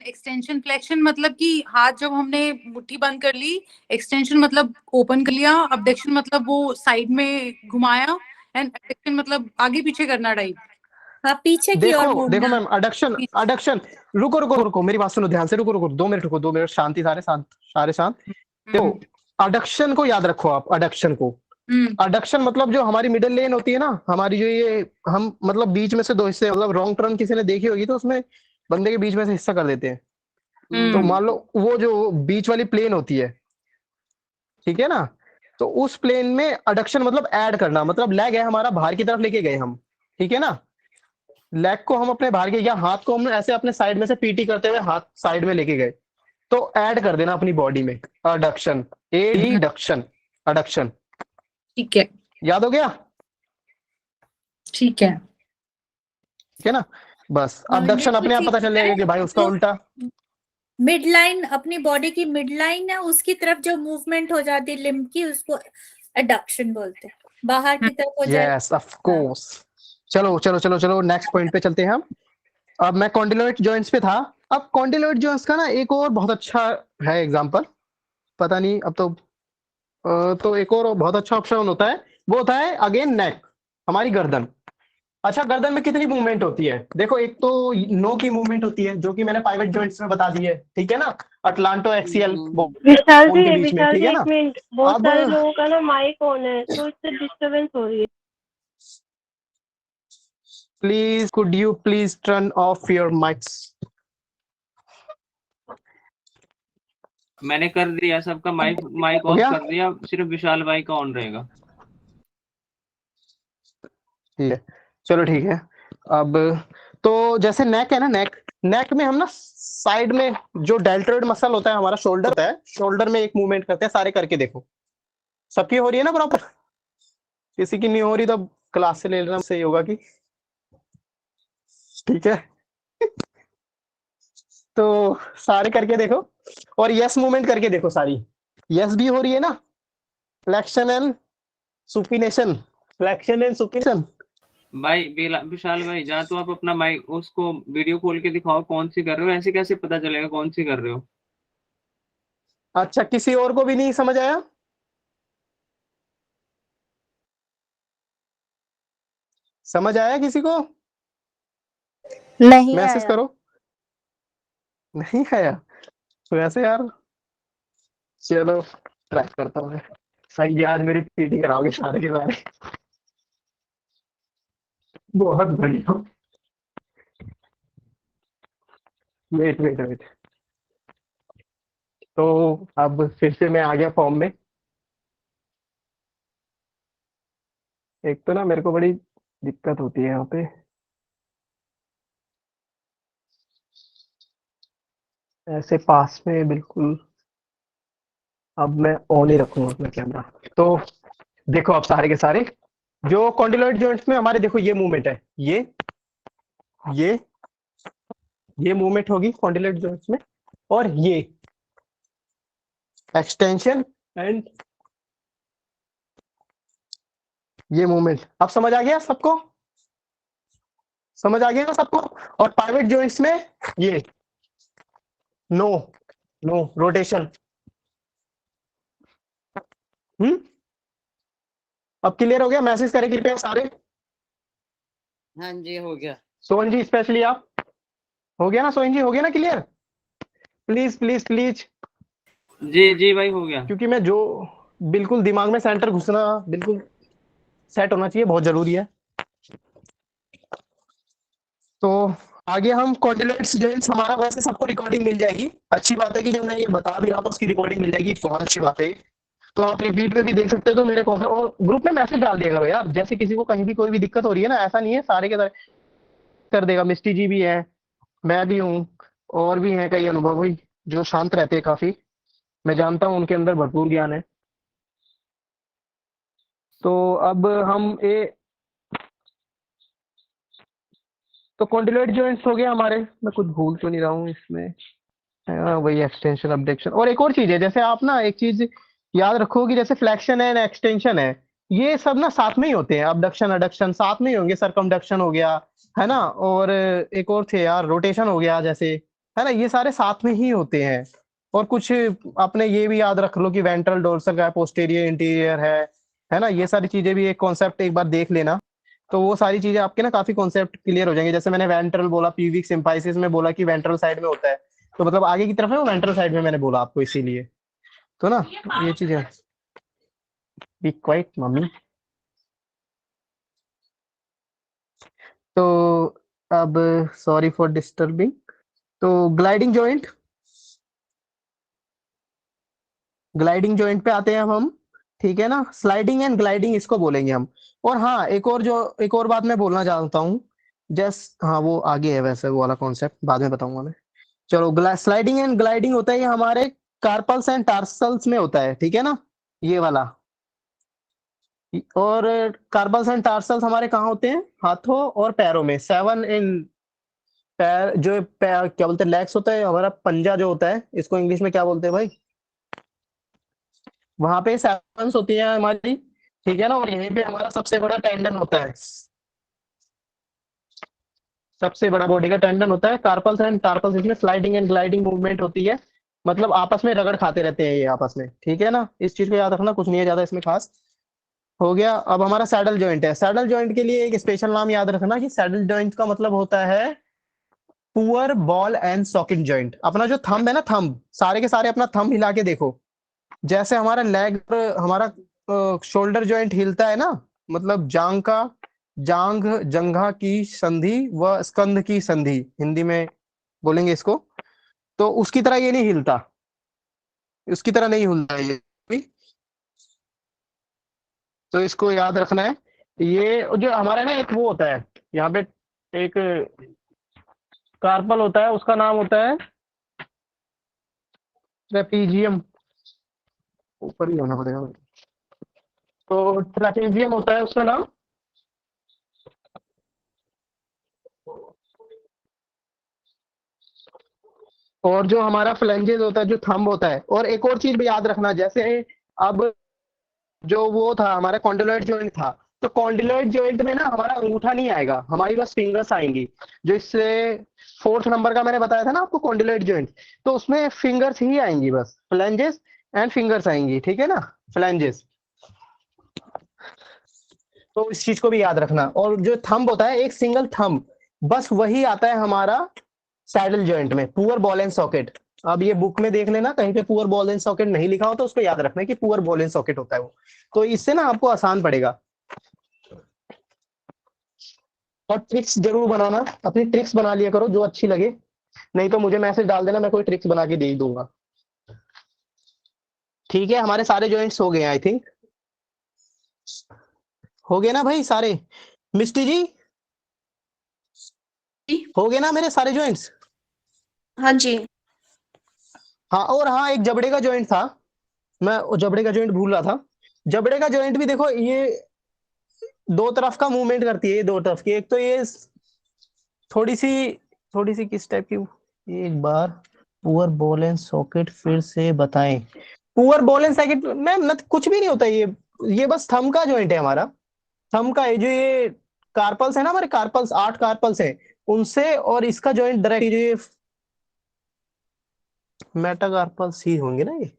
एक्सटेंशन फ्लेक्शन मतलब कि हाथ जब हमने मुट्ठी बंद कर ली, एक्सटेंशन मतलब ओपन कर लिया, अबडक्शन मतलब वो साइड में घुमाया, एंड एडक्शन मतलब आगे पीछे करना टाइप। हाँ, पीछे की ओर देखो देखो मुड़ना। मैम, अडक्शन अडक्शन, रुको रुको रुको, मेरी बात सुनो ध्यान से, रुको रुको 2 मिनट, रुको 2 मिनट, शांति, सारे शांत, सारे शांत। देखो अडक्शन को याद रखो आप, अडक्शन को। अडक्शन मतलब जो हमारी मिडिल लेन होती है ना, हमारी जो ये हम मतलब बीच में से 2 हिस्से, मतलब रॉन्ग टर्न किसी ने देखी होगी तो उसमें बंदे के बीच में से हिस्सा कर देते हैं। तो मान लो वो जो बीच वाली प्लेन होती है, ठीक है ना, तो उस प्लेन में अडक्शन मतलब ऐड करना, मतलब लेग है हमारा, बाहर की तरफ लेके गए हम, ठीक है ना, लेग को हम अपने बाहर के, या हाथ को हम ऐसे अपने साइड में से पीटी करते हुए हाथ साइड में लेके गए, तो ऐड कर देना अपनी बॉडी में, अडक्शन, एडक्शन, अडक्शन। ठीक है, याद हो गया? ठीक है। ठीक है ना, बस हाँ, अडक्शन बिल्कुल अपने आप ठीक पता चल जाएगा कि भाई उसका जो उल्टा। मिड लाइन, अपनी बॉडी की मिड लाइन है, उसकी तरफ जो मूवमेंट हो जाती है लिम्ब की, उसको एडक्शन बोलते हैं। बाहर की तरफ हो जाए। Yes of course. चलो चलो चलो चलो, नेक्स्ट पॉइंट पे चलते हैं हम। अब मैं कॉन्डिलोइड जॉइंट्स पे था। अब कॉन्डिलोइड जॉइंट्स का ना एक और बहुत अच्छा है एग्जांपल, पता नहीं अब तो एक और बहुत अच्छा ऑप्शन होता है, वो होता है अगेन नेक, हमारी गर्दन। अच्छा, गर्दन में कितनी मूवमेंट होती है? देखो, एक तो नो की मूवमेंट होती है जो कि मैंने पाइवेट जॉइंट्स में बता दी है, ठीक है ना, अटलांटो एक्सियल विशाल बोन के जी, बीच में, विशाल ठीक जी है एक ना। मिनट, बहुत अब सारे लोगों का ना माइक ऑन है तो इससे डिस्टरबेंस हो रही है। Please could you please turn off your mics. मैंने कर दिया, सबका माइक माइक हो ऑफ गया? कर दिया, सिर्फ विशाल भाई का ऑन रहेगा। ठीक है, चलो ठीक है। अब तो जैसे नेक है ना, नेक नेक में हम ना साइड में जो डेल्टोइड मसल होता है हमारा, शोल्डर होता है, शोल्डर में एक मूवमेंट करते हैं सारे, करके देखो। सबकी हो रही है ना प्रॉपर? किसी की नहीं हो रही तो क्लास से ले लेना, सही होगा कि, ठीक है। तो सारे करके देखो, और यस मूवमेंट करके देखो सारी, यस भी हो रही है ना, flexion and supination, flexion and supination. भाई विशाल भाई, जहाँ तो आप अपना माइक उसको वीडियो खोल के दिखाओ कौन सी कर रहे हो, ऐसे कैसे पता चलेगा कौन सी कर रहे हो? अच्छा, किसी और को भी नहीं समझ आया? समझ आया किसी को? नहीं मैसेज आया। करो। नहीं आया? वैसे यार, चलो ट्राई करता हूँ मैं। सही है, आज मेरी पीटी कराओगे सारे के सारे। बहुत बढ़िया। वेट वेट वेट, तो अब फिर से मैं आ गया फॉर्म में। एक तो ना मेरे को बड़ी दिक्कत होती है यहाँ पे, ऐसे पास में बिल्कुल। अब मैं ऑन ही रखूंगा अपना कैमरा। तो देखो अब सारे के सारे जो कॉन्डिलोइड जॉइंट्स में हमारे, देखो ये मूवमेंट है, ये ये मूवमेंट होगी कॉन्डिलोइड जॉइंट्स में, और ये एक्सटेंशन एंड ये मूवमेंट। अब समझ आ गया सबको? समझ आ गया ना सबको? और पाइवेट जॉइंट्स में ये नो नो रोटेशन। अब क्लियर हो गया? मैसेज करें कृपया सारे। हाँ जी, हो गया। सोहन जी स्पेशली आप, हो गया ना सोहन जी? हो गया ना क्लियर? प्लीज प्लीज प्लीज, जी जी भाई, हो गया। क्योंकि मैं जो बिल्कुल दिमाग में सेंटर घुसना बिल्कुल सेट होना चाहिए, बहुत जरूरी है। तो आगे हम कॉन्डिलोइड्स जॉइंट्स, हमारा वैसे सबको रिकॉर्डिंग मिल जाएगी, अच्छी बात है कि जब मैं ये बता भी रहा हूँ उसकी रिकॉर्डिंग मिल जाएगी, बहुत अच्छी बात है। तो आप रिपीट में भी देख सकते हो, तो मेरे को और ग्रुप में मैसेज डाल दिया करो यार, जैसे किसी को कहीं भी कोई भी दिक्कत हो रही है ना, ऐसा नहीं है सारे के सारे कर देगा। मिस्टी जी भी है, मैं भी हूँ, और भी हैं कई अनुभवी जो शांत रहते हैं काफी, मैं जानता हूँ उनके अंदर भरपूर ज्ञान है। तो अब हम तो कॉन्डिलोइड जॉइंट्स हो गए हमारे। मैं कुछ भूल तो नहीं रहा हूँ इसमें। वही एक्सटेंशन अबडक्शन। और एक और चीज है, जैसे आप ना एक चीज याद रखो कि जैसे फ्लेक्शन है एक्सटेंशन है, ये सब ना साथ में ही होते हैं। अबडक्शन एडक्शन साथ में ही होंगे, सरकमडक्शन हो गया है ना, और एक और थे यार, रोटेशन हो गया जैसे, है ना, ये सारे साथ में ही होते हैं। और कुछ आपने ये भी याद रख लो कि वेंट्रल डोर्सल का पोस्टीरियर इंटीरियर है ना, ये सारी चीजें भी एक कॉन्सेप्ट एक बार देख लेना। तो वो सारी चीजें आपके ना काफी कॉन्सेप्ट क्लियर हो जाएंगे। जैसे मैंने वेंट्रल बोला, पीविक सिम्फाइसिस में बोला कि वेंट्रल साइड में होता है, तो मतलब आगे की तरफ है वो वेंट्रल साइड में, मैंने बोला आपको इसीलिए। तो ना ये चीजें, बी क्वाइट मम्मी। तो अब सॉरी फॉर डिस्टर्बिंग। तो ग्लाइडिंग जॉइंट पे आते हैं अब हम, ठीक है ना। स्लाइडिंग एंड ग्लाइडिंग इसको बोलेंगे हम। और हाँ, एक और बात मैं बोलना चाहता हूँ। हाँ वो आगे है वैसे, वो वाला कॉन्सेप्ट बाद में बताऊंगा मैं। चलो, स्लाइडिंग एंड ग्लाइडिंग होता है ये हमारे कार्पल्स एंड टार्सल्स में होता है, ठीक है ना, ये वाला। और कार्पल्स एंड टार्सल्स हमारे कहाँ होते हैं? हाथों और पैरों में। 7 इन पैर, क्या बोलते हैं, लेग्स होता है हमारा, पंजा जो होता है, इसको इंग्लिश में क्या बोलते हैं भाई? वहां पे 7 होती है हमारी, ठीक है ना। और यहीं पे हमारा सबसे बड़ा टेंडन होता है, सबसे बड़ा बॉडी का टेंडन होता है। कार्पल्स एंड टार्पल्स, इसमें स्लाइडिंग एंड ग्लाइडिंग मूवमेंट होती है, मतलब आपस में रगड़ खाते रहते हैं ये आपस में, ठीक है ना। इस चीज को याद रखना, कुछ नहीं है ज्यादा इसमें खास। हो गया। अब हमारा सैडल जॉइंट है। सैडल जॉइंट के लिए एक स्पेशल नाम याद रखना कि सैडल जॉइंट का मतलब होता है poor ball and socket joint. अपना जो थंब है ना, थंब, सारे के सारे अपना थंब हिला के देखो। जैसे हमारा लेग, हमारा शोल्डर जॉइंट हिलता है ना, मतलब जंघा की संधि व स्कंध की संधि, हिंदी में बोलेंगे इसको, तो उसकी तरह ये नहीं हिलता, उसकी तरह नहीं हिलता है ये। तो इसको याद रखना है। ये जो हमारा ना एक वो होता है यहाँ पे, एक कार्पल होता है, उसका नाम होता है ट्रेपीजियम, ऊपर ही होना पड़ेगा। तो ट्रेपीजियम होता है उसका नाम। और जो हमारा फ्लेंजेस होता है, जो थंब होता है। और एक और चीज भी याद रखना, जैसे अब जो वो था हमारा कॉन्डिलोइड जॉइंट था, तो कॉन्डिलोइड जॉइंट में ना हमारा अंगूठा नहीं आएगा, हमारी बस फिंगर्स आएंगी। जो इससे 4th नंबर का मैंने बताया था ना आपको, कॉन्डिलोइड जॉइंट, तो उसमें फिंगर्स ही आएंगी, बस फ्लेंजेस एंड फिंगर्स आएंगी, ठीक है ना, फ्लेंजेस। तो इस चीज को भी याद रखना। और जो थंब होता है, एक सिंगल थंब, बस वही आता है हमारा सैडल जॉइंट में, पुअर बॉल एंड सॉकेट। अब ये बुक में देख लेना, कहीं पे पुअर बॉल एंड सॉकेट नहीं लिखा हो तो उसको याद रखना कि पुअर बॉल एंड सॉकेट होता है वो। तो इससे ना आपको आसान पड़ेगा। और ट्रिक्स जरूर बनाना, अपनी ट्रिक्स बना लिया करो जो अच्छी लगे, नहीं तो मुझे मैसेज डाल देना, मैं कोई ट्रिक्स बना के दे ही दूंगा। ठीक है, हमारे सारे जॉइंट्स हो गए आई थिंक, हो गए ना भाई सारे? मिस्टी जी, हो गए ना मेरे सारे जॉइंट्स? हाँ जी। हाँ, और हाँ, एक जबड़े का जॉइंट था, मैं वो जबड़े का जॉइंट भूल रहा था। जबड़े का जॉइंट भी देखो, ये दो तरफ का मूवमेंट करती है, ये दो तरफ की। एक तो ये थोड़ी सी किस टाइप की, एक बार पुअर बॉल एंड सॉकेट फिर से बताएं। पुअर बॉल एंड सॉकेट में मत कुछ भी नहीं होता, ये बस थंब का जॉइंट है हमारा, थंब का है। जो ये कार्पल्स है ना हमारे, कार्पल्स 8 कार्पल्स है उनसे, और इसका जॉइंट डायरेक्ट ये मेटाकार्पल्स ही होंगे ना, ये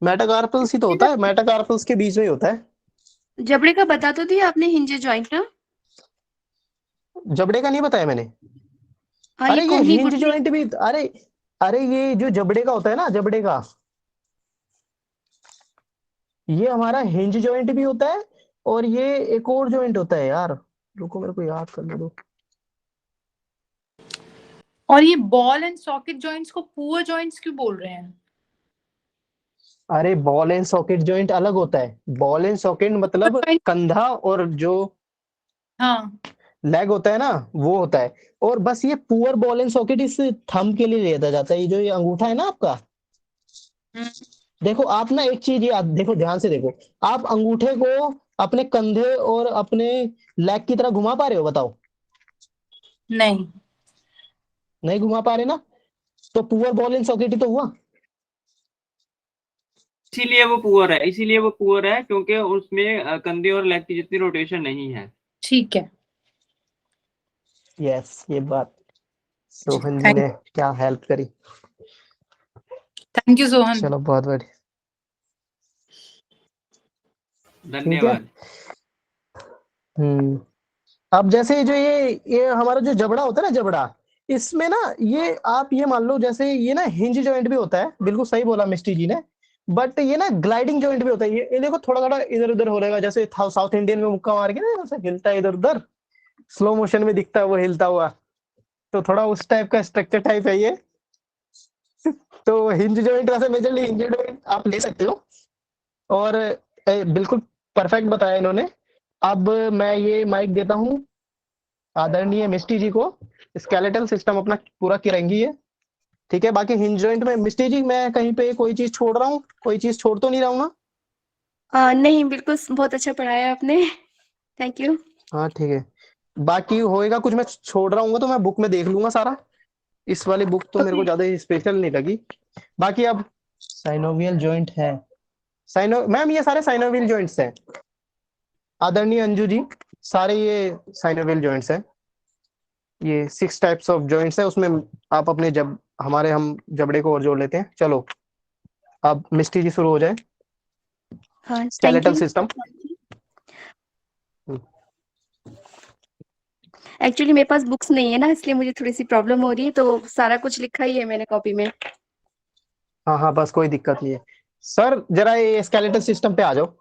मेटाकार्पल्स ही तो होता है, मेटाकार्पल्स के बीच में ही होता है। जबड़े का बता तो दिया आपने, हिंजे जॉइंट ना? जबड़े का नहीं बताया मैंने। हाँ, अरे ये ये कोहनी हिंज गुटली। जॉइंट भी, अरे ये जो जबड़े का होता है ना, जबड़े का, ये हमारा हिंज जॉइंट भी होता है। और ये एक और जॉइंट होता है यार, रुको मेरे को याद करने दो। और ये बॉल एंड सॉकेट जॉइंट्स को पुअर जॉइंट्स क्यों बोल रहे हैं? अरे बॉल एंड सॉकेट जॉइंट अलग होता है। बॉल एंड सॉकेट मतलब कंधा और जो हाँ, लेग होता है ना, वो होता है। और बस ये पुअर बॉल एंड सॉकेट इस थंब के लिए लिया जाता है। ये जो ये अंगूठा है ना आपका, देखो आप ना एक चीज याद देखो, ध्यान से देखो, आप अंगूठे को अपने कंधे और अपने लेग की तरह घुमा पा रहे हो? बताओ। नहीं। नहीं घुमा पा रहे ना, तो पुअर बॉल इन सॉकेट ही तो हुआ। इसीलिए वो पुअर है क्योंकि उसमें कंधे और लेग की जितनी रोटेशन नहीं है। ठीक है। यस, ये बात सोहन जी थैंक ने क्या हेल्प करी। Thank you Sohan. चलो बहुत बढ़िया, ठीक है। धन्यवाद। अब जैसे जो ये हमारा जो जबड़ा होता है ना, जबड़ा, इसमें ना ये आप ये मान लो जैसे ये ना हिंज जॉइंट भी होता है, बिल्कुल सही बोला मिस्टी जी ने, बट ये ना ग्लाइडिंग जॉइंट भी होता है। ये देखो थोड़ा थोड़ा इधर उधर हो रहेगा, जैसे साउथ इंडियन में मुक्का मार के ना ऐसे हिलता है इधर उधर, स्लो मोशन में दिखता है वो हिलता हुआ, तो थोड़ा उस टाइप का स्ट्रक्चर टाइप है ये। तो हिंज जॉइंट वैसे मेजरली हिंज जॉइंट आप ले सकते हो, और बिल्कुल परफेक्ट बताया इन्होंने। अब मैं ये माइक देता हूँ आदरणीय मिस्टी जी को। स्केलेटल सिस्टम अपना पूरा करेंगी ये, ठीक है। बाकी हिंज जॉइंट में मिस्टी जी मैं कहीं पे कोई चीज छोड़ रहा हूँ? कोई चीज छोड़ तो नहीं रहा हूँ ना? नहीं, बिल्कुल बहुत अच्छा पढ़ाया आपने। Thank you. हाँ ठीक है। बाकी होएगा कुछ मैं छोड़ रहा हूँ तो मैं बुक में देख लूंगा सारा। इस वाली बुक तो मेरे को ओके। ज्यादा स्पेशल नहीं लगी। बाकी अब साइनोवियल जॉइंट है, साइनो मैम ये सारे साइनोवियल जॉइंट्स हैं आदरणीय अंजू जी, सारे ये साइनोवियल जॉइंट्स हैं। ये 6 टाइप्स ऑफ जॉइंट्स है, उसमें आप अपने जब हमारे हम जबड़े को और जोड़ लेते हैं। चलो अब मिस्टी जी शुरू हो जाए। हाँ, thank skeletal you. System. Actually मेरे पास बुक्स नहीं है ना, इसलिए मुझे थोड़ी सी प्रॉब्लम हो रही है, तो सारा कुछ लिखा ही है मैंने कॉपी में। हाँ हाँ, बस कोई दिक्कत नहीं है। सर जरा ये स्केलेटल सिस्टम पे आ जाओ,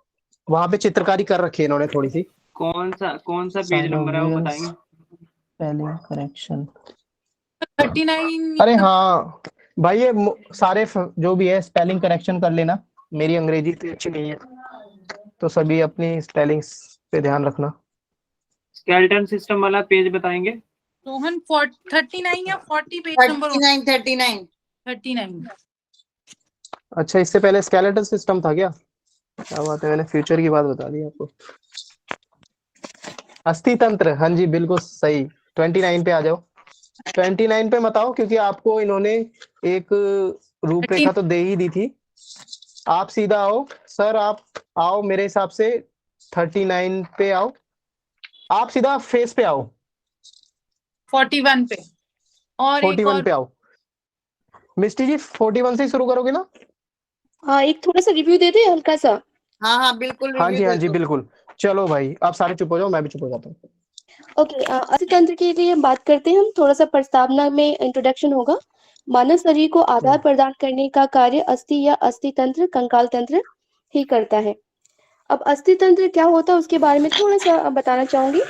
वहां पे चित्रकारी कर रखी है इन्होंने थोड़ी सी। कौन सा पेज नंबर है वो बताएंगे? Spelling correction. 39। अरे हाँ भाई, ये सारे जो भी है स्पेलिंग करेक्शन कर लेना। मेरी अंग्रेजी इतनी अच्छी नहीं है, तो सभी अपनी स्पेलिंग्स पे ध्यान रखना। स्केलेटन सिस्टम वाला पेज बताएंगे? सोहन 39 या 40 पेज नंबर 39 39। अच्छा, इससे पहले स्केलेटल सिस्टम था क्या? क्या बात है, मैंने फ्यूचर की बात बता दी आपको। अस्थि तंत्र, हाँ जी बिल्कुल सही। 29 पे आ जाओ। 29 पे मत आओ क्योंकि आपको इन्होंने एक रूपरेखा तो दे ही दी थी। आप सीधा आओ सर, आप आओ मेरे हिसाब से 39 पे आओ। आप सीधा फेस पे आओ, 41 पे। और एक 41 और पे आओ। मिस्टी जी 41 से ही शुरू करोगे ना? हाँ, एक थोड़ा सा रिव्यू दे दे हल्का सा। हाँ हाँ बिल्कुल हाँ रिव्यू जी हाँ दे जी दो। बिल्कुल। चलो भाई आप सारे चुप हो जाओ, मैं भी चुप हो जाता हूँ। ओके, अस्थि तंत्र के लिए हम बात करते हैं। हम थोड़ा सा प्रस्तावना में इंट्रोडक्शन होगा। मानव शरीर को आधार प्रदान करने का कार्य अस्थि या अस्थि तंत्र, कंकाल तंत्र ही करता है। अब अस्थि तंत्र क्या होता है उसके बारे में थोड़ा सा बताना चाहूंगी।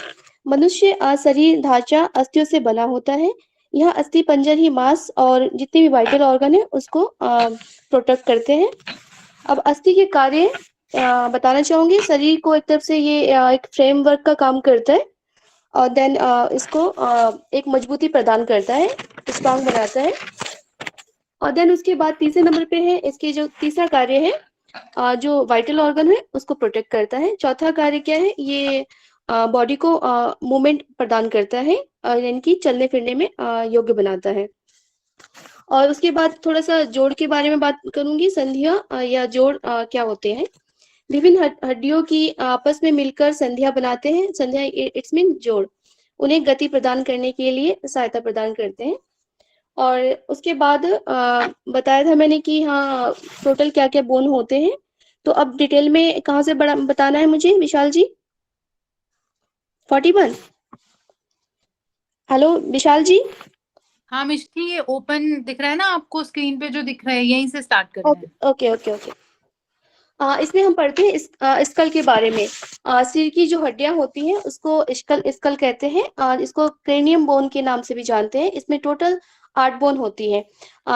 मनुष्य शरीर ढांचा अस्थियों से बना होता है। यह अस्थि पंजर ही मांस और जितने भी वाइटल ऑर्गन है उसको प्रोटेक्ट करते हैं। अब अस्थि के कार्य बताना चाहूंगी। शरीर को एक तरफ से ये एक फ्रेमवर्क का काम करता है, और देन इसको एक मजबूती प्रदान करता है, स्ट्रांग बनाता है। और देन उसके बाद तीसरे नंबर पे है इसके जो तीसरा कार्य है, जो वाइटल ऑर्गन है उसको प्रोटेक्ट करता है। चौथा कार्य क्या है, ये बॉडी को मूवमेंट प्रदान करता है, यानी कि चलने फिरने में योग्य बनाता है। और उसके बाद थोड़ा सा जोड़ के बारे में बात करूंगी। संधियां या जोड़ क्या होते हैं। विभिन्न हड्डियों की आपस में मिलकर संधियां बनाते हैं। संधियां इट्स मीन जोड़, उन्हें गति प्रदान करने के लिए सहायता प्रदान करते हैं। और उसके बाद बताया था मैंने कि हाँ टोटल क्या क्या बोन होते हैं। तो अब डिटेल में कहाँ से बड़ा बताना है मुझे विशाल जी? 41। हेलो विशाल जी। हाँ मिष्टी, ये ओपन दिख रहा है ना आपको स्क्रीन पे जो दिख रहा है, यहीं से स्टार्ट करना है। Okay okay okay. इसमें हम पढ़ते हैं स्कल के बारे में। सिर की जो हड्डियां होती हैं उसको स्कल कहते हैं, और इसको क्रेनियम बोन के नाम से भी जानते हैं। इसमें टोटल 8 बोन होती है।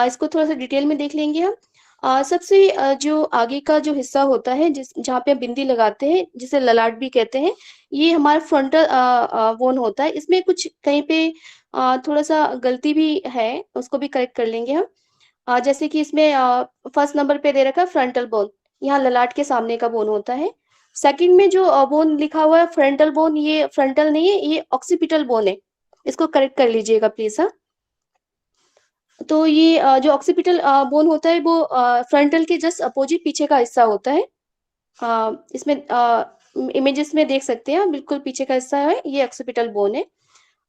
इसको थोड़ा सा डिटेल में देख लेंगे हम। सबसे जो आगे का जो हिस्सा होता है जहाँ पे बिंदी लगाते हैं, जिसे ललाट भी कहते हैं, ये हमारा फ्रंटल बोन होता है। इसमें कुछ कहीं पे थोड़ा सा गलती भी है, उसको भी करेक्ट कर लेंगे हम। जैसे कि इसमें फर्स्ट नंबर पे दे रखा है फ्रंटल बोन, यहाँ ललाट के सामने का बोन होता है। सेकंड में जो बोन लिखा हुआ है फ्रंटल बोन, ये फ्रंटल नहीं है, ये ऑक्सीपिटल बोन है, इसको करेक्ट कर लीजिएगा प्लीज। हाँ, तो ये जो ऑक्सीपिटल बोन होता है वो फ्रंटल के जस्ट अपोजिट पीछे का हिस्सा होता है। इसमें इमेजेस में देख सकते हैं, बिल्कुल पीछे का हिस्सा है, ये ऑक्सीपिटल बोन है।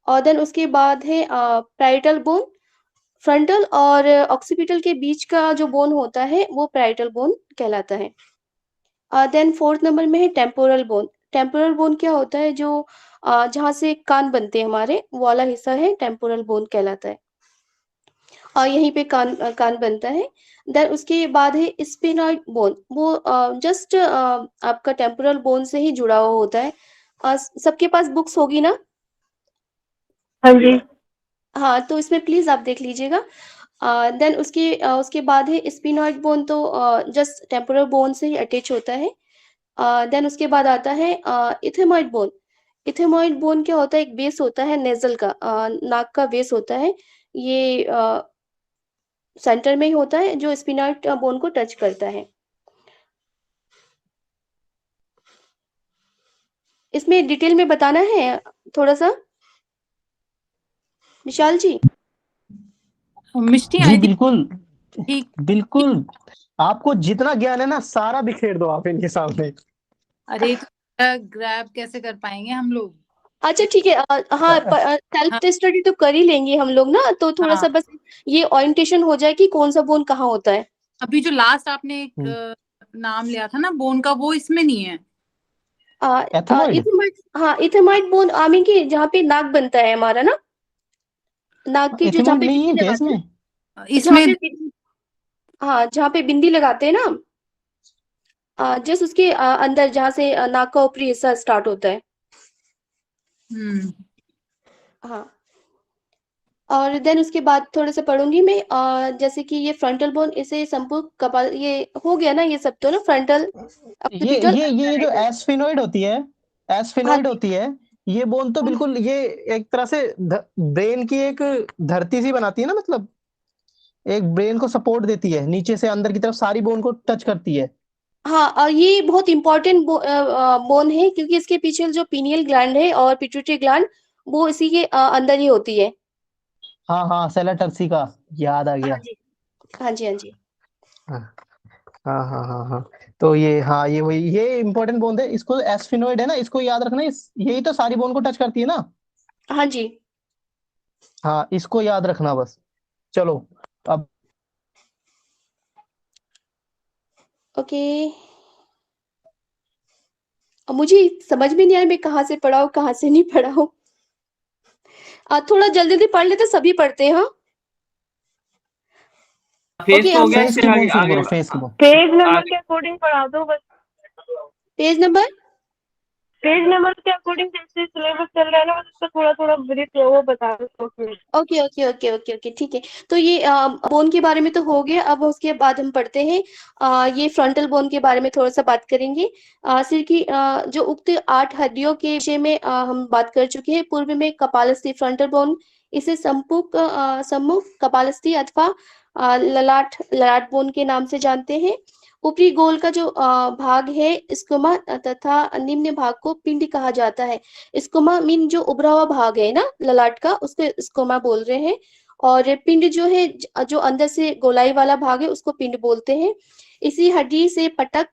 और देन उसके बाद है पैराइटल बोन। फ्रंटल और ऑक्सीपिटल के बीच का जो बोन होता है वो पैराइटल बोन कहलाता है। देन फोर्थ नंबर में है टेम्पोरल बोन। टेम्पोरल बोन क्या होता है, जो जहाँ से कान बनते हैं हमारे, वो वाला हिस्सा है टेम्पोरल बोन कहलाता है, और यहीं पे कान बनता है। देन उसके बाद है स्फेनॉइड बोन, वो जस्ट आपका टेम्पोरल बोन से ही जुड़ा हुआ होता है। सबके पास बुक्स होगी ना? हाँ जी। हाँ, तो इसमें प्लीज आप देख लीजिएगा। देन उसके बाद है स्फेनॉइड बोन, तो जस्ट टेम्पोरल बोन से ही अटैच होता है। देन उसके बाद आता है इथेमॉइड बोन। इथेमॉइड बोन क्या होता है, एक बेस होता है नेजल का, नाक का बेस होता है, ये सेंटर में ही होता है, जो स्फेनॉइड बोन को टच करता है। इसमें डिटेल में बताना है थोड़ा सा विशाल जी? मिष्टी जी आई थिंक बिल्कुल, ठीक। बिल्कुल। आपको जितना ज्ञान है ना सारा बिखेर दो आप इनके सामने। अरे तो ग्रैब कैसे कर पाएंगे हम लोग? अच्छा ठीक है, हाँ, सेल्फ हाँ स्टडी तो कर ही लेंगे हम लोग ना, तो थोड़ा सा हाँ, बस ये ओरिएंटेशन हो जाए कि कौन सा बोन कहाँ होता है। अभी जो लास्ट आपने एक नाम लिया था ना बोन का, वो इसमें नहीं है। एथेमॉइड? इथेमॉइड, हाँ इथेमॉइड बोन आमी की, जहाँ पे नाक बनता है हमारा ना, नाक की जो, जहाँ एथेमॉइड पे नहीं है बिंदी क्या लगाते इसमें? हैं, जहाँ इसमें पे हाँ, जहाँ पे बिंदी लगाते हैं ना, जस्ट उसके अंदर जहाँ से नाक का ऊपरी हिस्सा स्टार्ट होता है। हम्म, हाँ, और देन उसके बाद थोड़ा सा पढ़ूंगी मैं, जैसे कि ये फ्रंटल बोन, इसे संपूर्ण कपाल, ये हो गया ना, ये सब तो ना, फ्रंटल, ये ऑक्सीपिटल, ये ये जो पैराइटल। एस्फिनोइड होती है, हाँ एस्फिनोइड जी, होती है, ये बोन तो बिल्कुल ये एक तरह से ब्रेन की एक धरती सी बनाती है ना, मतलब एक ब्रेन को सपोर्ट देती है, नीचे से अंदर की तरफ सारी बोन को टच करती है। हाँ, ये बहुत इंपॉर्टेंट बोन है, क्योंकि इसके पीछे जो पीनियल ग्लैंड है और पिट्यूटरी ग्लैंड, वो इसी के अंदर ही होती है। हाँ हाँ, सेला टर्सी का याद आ हाँ गया। जी, हाँ जी, हाँ जी। हाँ हाँ हाँ हाँ हाँ। तो ये, हाँ, ये वही, ये इंपॉर्टेंट बोन है, इसको एस्फिनोइड है ना, इसको याद रखना, यही तो सारी बोन को टच करती है ना। हाँ जी, हाँ, इसको याद रखना बस। चलो अब ओके। अब मुझे समझ में नहीं आया मैं कहाँ से पढ़ा हूँ, कहाँ से नहीं पढ़ा हूँ। थोड़ा जल्दी जल्दी पढ़ लेते, सभी पढ़ते हैं। हाँ, फेस ओके, तो हो हम गया, फेस इससे की बोन आगे शुरू आगे करो, फेस की बोन। पेज नंबर आगे के अकॉर्डिंग पढ़ा दो बस। पेज नंबर, पेज नंबर के अकॉर्डिंग जैसे सिलेबस चल रहा है ना, बस उसका थोड़ा थोड़ा ब्रीफ वो बता दो फिर। Okay okay okay okay okay, ठीक है। तो ये बोन के बारे में तो हो गया, अब उसके बाद हम पढ़ते हैं ये फ्रंटल बोन के बारे में थोड़ा सा बात करेंगे। सिर की जो उक्त 8 हड्डियों के विषय में हम बात कर चुके हैं पूर्व में। कपालस्थी फ्रंटल बोन, इसे सम्मुख कपालस्थी अथवा ललाट बोन के नाम से जानते हैं। ऊपरी गोल का जो भाग है स्कोमा तथा निम्न भाग को पिंड कहा जाता है। स्कोमा मीन जो उभरा हुआ भाग है ना ललाट का, उसको स्कोमा बोल रहे हैं। और पिंड जो है, जो अंदर से गोलाई वाला भाग है, उसको पिंड बोलते हैं। इसी हड्डी से पटक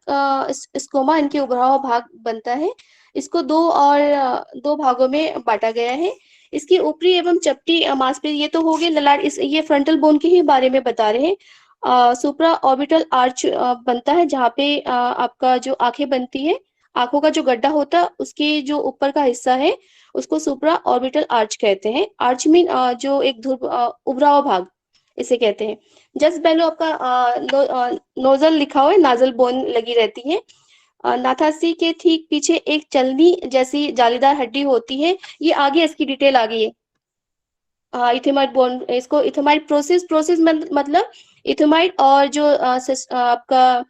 स्कोमा इनके उभरा हुआ भाग बनता है। इसको दो भागों में बांटा गया है। इसकी ऊपरी एवं चपटी मांसपेशी, ये तो हो गए ललाट, ये फ्रंटल बोन के ही बारे में बता रहे हैं। सुप्रा ऑर्बिटल आर्च बनता है, जहाँ पे आपका जो आंखें बनती है, आंखों का जो गड्ढा होता है, उसके जो ऊपर का हिस्सा है, उसको सुप्रा ऑर्बिटल आर्च कहते हैं। आर्च मीन जो एक ध्रुव उभरा हुआ भाग, इसे कहते हैं। जस्ट बेलो आपका नोजल लिखा हुआ है, नाजल बोन लगी रहती है। नाथासी के ठीक पीछे एक चलनी जैसी जालीदार हड्डी होती है। ये आगे इसकी डिटेल आ गई है। इथेमाइड बोन, इसको इथेमाइड प्रोसेस मतलब इथेमाइड और जो आपका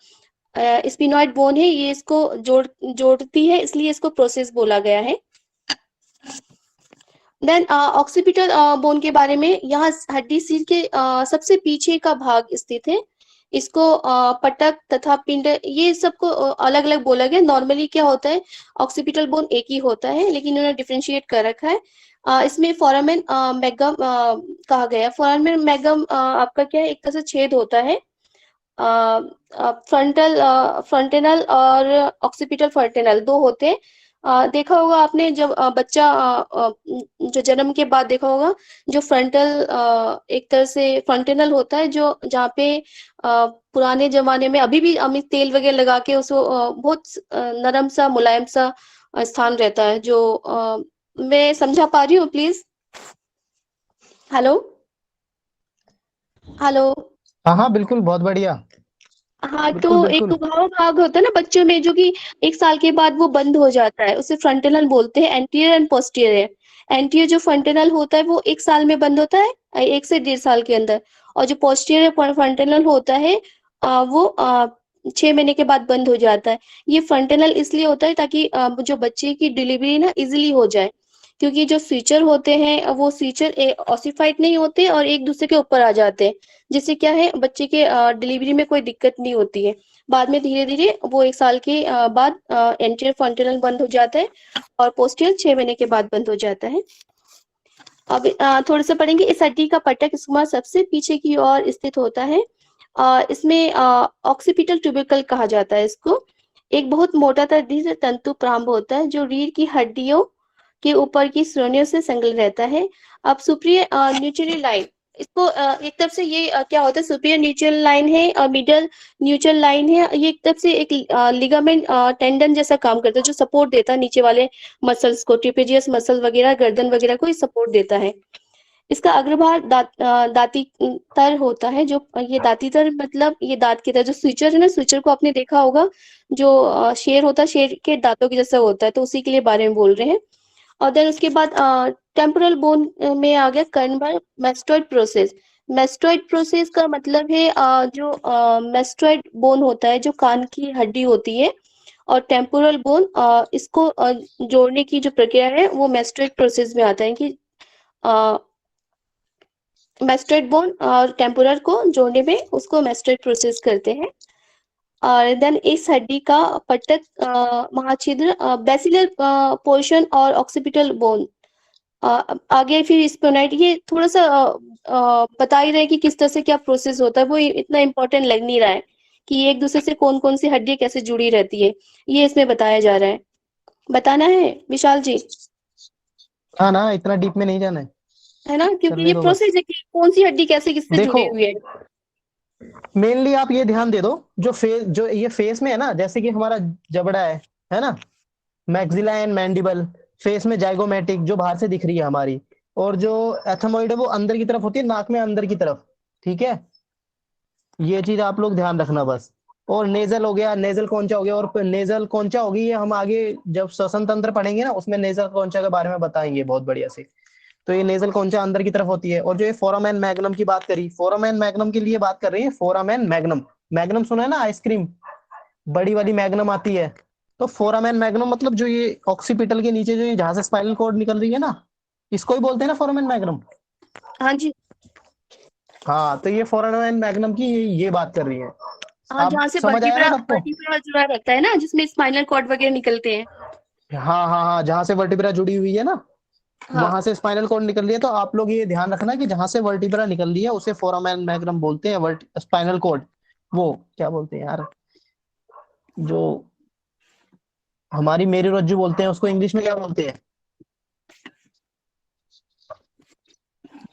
स्पिनॉइड बोन है, ये इसको जोड़ती है, इसलिए इसको प्रोसेस बोला गया है। देन ऑक्सीपिटल बोन के बारे में, यहाँ हड्डी सिर के सबसे पीछे का भाग स्थित है। इसको पटक तथा पिंड, ये सबको अलग अलग बोला गया। नॉर्मली क्या होता है, ऑक्सीपिटल बोन एक ही होता है, लेकिन इन्होंने डिफरेंशिएट कर रखा है। इसमें फोरामेन मैगम कहा गया। फोरामेन मैगम आपका क्या है, एक तरह से छेद होता है। फ्रंटेनल और ऑक्सीपिटल फ्रंटेनल दो होते हैं। देखा होगा आपने जब बच्चा जो जन्म के बाद देखा होगा, जो फ्रंटल एक तरह से फ्रंटेनल होता है, जो जहाँ पे पुराने जमाने में अभी भी हम तेल वगैरह लगा के उसको बहुत नरम सा मुलायम सा स्थान रहता है। जो मैं समझा पा रही हूँ प्लीज? Hello hello. हाँ बिल्कुल, बहुत बढ़िया। हाँ, बिल्कुल तो एक बिल्कुल। उभाऊ भाग होता है ना बच्चों में, जो कि 1 साल के बाद वो बंद हो जाता है, उसे फ्रंटेनल बोलते हैं। Anterior and posterior. एंटीरियर जो फ्रंटेनल होता है वो 1 साल में बंद होता है, 1 से 1.5 साल के अंदर। और जो पोस्टीरियर फ्रंटेनल होता है वो 6 महीने के बाद बंद हो जाता है। ये फ्रंटेनल इसलिए होता है ताकि जो बच्चे की डिलीवरी ना इजिली हो जाए, क्योंकि जो फीचर होते हैं वो फीचर ऑसिफाइड नहीं होते और एक दूसरे के ऊपर आ जाते हैं, जिससे क्या है, बच्चे के डिलीवरी में कोई दिक्कत नहीं होती है। बाद में धीरे धीरे वो 1 साल के बाद एंटीरियर फ्रंटेनल बंद हो जाता है और पोस्टीरियर 6 महीने के बाद बंद हो जाता है। अब थोड़ा सा पढ़ेंगे। इस हड्डी का पटक स्कुमा सबसे पीछे की ओर स्थित होता है। इसमें ऑक्सीपिटल ट्यूबिकल कहा जाता है इसको। एक बहुत मोटा दृढ़ तंतु प्रारंभ होता है, जो रीढ़ की हड्डियों के ऊपर की श्रोणियों से संलग्न रहता है। अब सुप्रियर न्यूट्रल लाइन, इसको एक तरफ से ये क्या होता है, सुपीरियर न्यूट्रल लाइन है और मिडल न्यूट्रल लाइन है। ये एक तरफ से एक लिगामेंट टेंडन जैसा काम करता है, जो सपोर्ट देता है नीचे वाले मसल्स को, ट्रिपेजियस मसल वगैरह, गर्दन वगैरह को सपोर्ट देता है। इसका अग्रभाग दांतीतर होता है। जो ये दांतीतर मतलब ये दांत की तरह, जो स्विचर है ना, स्विचर को आपने देखा होगा, जो शेर होता है, शेर के दांतों के जैसा होता है, तो उसी के लिए बारे में बोल रहे हैं। और देन उसके बाद टेम्पोरल बोन में आ गया कर्नल मेस्टोइड प्रोसेस। मेस्टोइड प्रोसेस का मतलब है जो मेस्टोइड बोन होता है, जो कान की हड्डी होती है, और टेम्पोरल बोन इसको जोड़ने की जो प्रक्रिया है वो मेस्टोइड प्रोसेस में आता है, कि मेस्टोइड बोन और टेम्पोरल को जोड़ने में उसको मेस्टोइड प्रोसेस कहते हैं। और देन इस हड्डी का पटक महाछिद्र बेसिलर पोर्शन और ऑक्सीपिटल बोन आगे फिर स्पोनाइट, ये थोड़ा सा बता ही रहे कि किस तरह से क्या प्रोसेस होता है। वो इतना इम्पोर्टेंट लग नहीं रहा है कि एक दूसरे से कौन कौन सी हड्डी कैसे जुड़ी रहती है, ये इसमें बताया जा रहा है। बताना है विशाल जी? हाँ ना, इतना डीप में नहीं जाना है ना, क्योंकि चलने ये दो बस। प्रोसेस है कि कौन सी हड्डी कैसे किससे देखो, जुड़ी हुई है। मेनली आप ये ध्यान दे दो, जो ये फेस में है ना, जैसे कि हमारा जबड़ा है ना, मैक्सिला एंड मैंडिबल, फेस में जाइगोमेटिक जो बाहर से दिख रही है हमारी, और जो एथमोइड है वो अंदर की तरफ होती है, नाक में अंदर की तरफ। ठीक है, ये चीज आप लोग ध्यान रखना बस। और नेजल हो गया, नेजल कौनचा हो गया, और नेजल कौनचा होगी ये हम आगे जब श्वसन तंत्र पढ़ेंगे ना, उसमें नेजल कौनचा के बारे में बताएंगे बहुत बढ़िया से। तो ये नेजल कौनचा अंदर की तरफ होती है। और जो ये फोरामेन मैग्नम की बात करी, फोरामेन मैग्नम के लिए बात कर रही है, फोरामेन मैग्नम। मैग्नम सुना है ना, आइसक्रीम बड़ी वाली मैग्नम आती है, तो फोरामेन मैग्नम मतलब जो ये ऑक्सीपिटल के नीचे जो ये जहां से स्पाइनल कॉर्ड निकल रही है ना, इसको ही बोलते हैं ना फोरामेन मैग्नम। हाँ जी, हाँ, तो ये फोरामेन मैग्नम की ये बात कर रही है। हाँ, जहाँ अब से समझ आया ना सबको? वर्टिब्रा जुड़ा रहता है ना, जिसमें स्पाइनल कॉर्ड वगैरह निकलते हैं। हाँ हाँ हाँ, जहां से वर्टिब्रा जुड़ी हुई है ना, हाँ, वहां से स्पाइनल कॉर्ड निकल रही है। तो आप लोग ये ध्यान रखना कि जहां से वर्टिब्रा निकल रही है उसे फोरामेन मैग्नम बोलते हैं। स्पाइनल कॉर्ड, वो क्या बोलते हैं यार, जो हमारी मेरी रज्जु बोलते हैं उसको, इंग्लिश में क्या बोलते हैं,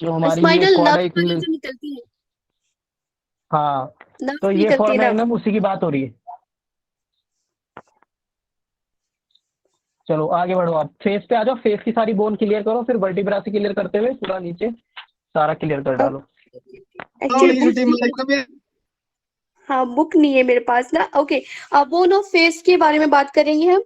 जो हमारी ये स्पाइनल नर्व क्वाड्रिक, वगैरह जो निकलती है, हाँ, नर्व तो ये निकलती है फोरामेन ना। मैग्नम उसी की बात हो रही है। चलो आगे बढ़ो, आप फेस पे आ जाओ, फेस की सारी बोन क्लियर करो, फिर वर्टिब्रा से क्लियर करते हुए पूरा नीचे सारा क्लियर कर डालो। एक्चुअली हाँ, बुक नहीं है मेरे पास ना। ओके, बोन ऑफ फेस के बारे में बात करेंगे हम।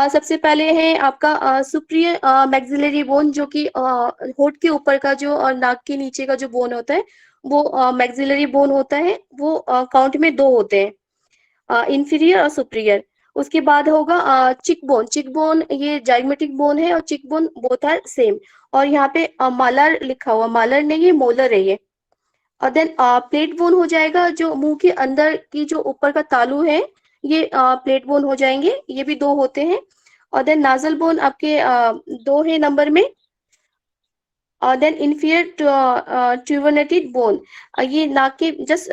सबसे पहले है आपका सुप्रियर मैक्सिलरी बोन, जो कि होठ के ऊपर का जो और नाक के नीचे का जो बोन होता है वो मैक्सिलरी बोन होता है। वो काउंट में 2 होते हैं, इंफीरियर और सुप्रियर। उसके बाद होगा चिक बोन। चिक बोन ये जाइगमेटिक बोन है और चिक बोन बोथ आर सेम। और यहाँ पे मालर लिखा हुआ, मालर नहीं है, मोलर है ये। और देन प्लेट बोन हो जाएगा, जो मुंह के अंदर की जो ऊपर का तालू है ये प्लेट बोन हो जाएंगे, ये भी 2 होते हैं। और देन नाजल बोन आपके 2 है नंबर में। और देन इंफीरियर ट्यूबरनेटेड बोन, ये नाक के जस्ट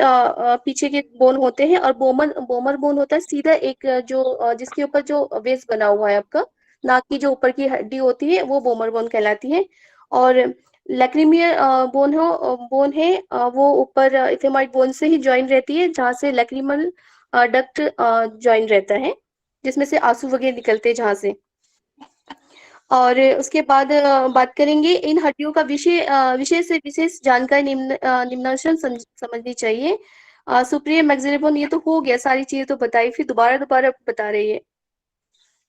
पीछे के बोन होते हैं। और बोमर बोन होता है सीधा एक जो जिसके ऊपर जो वेस बना हुआ है आपका, नाक की जो ऊपर की हड्डी होती है वो बोमर बोन कहलाती है। और लैक्रीमियर बोन है वो ऊपर इथेमॉइड बोन से ही ज्वाइन रहती है, जहाँ से लैक्रीमल डक्ट ज्वाइन रहता है, जिसमें से आंसू वगैरह निकलते हैं जहाँ से। और उसके बाद बात करेंगे इन हड्डियों का विषय से विशेष जानकारी निम्नानुसार समझनी चाहिए। सुप्रिय मैक्सिलरी बोन ये तो हो गया, सारी चीजें तो बताई, फिर दोबारा बता रही है,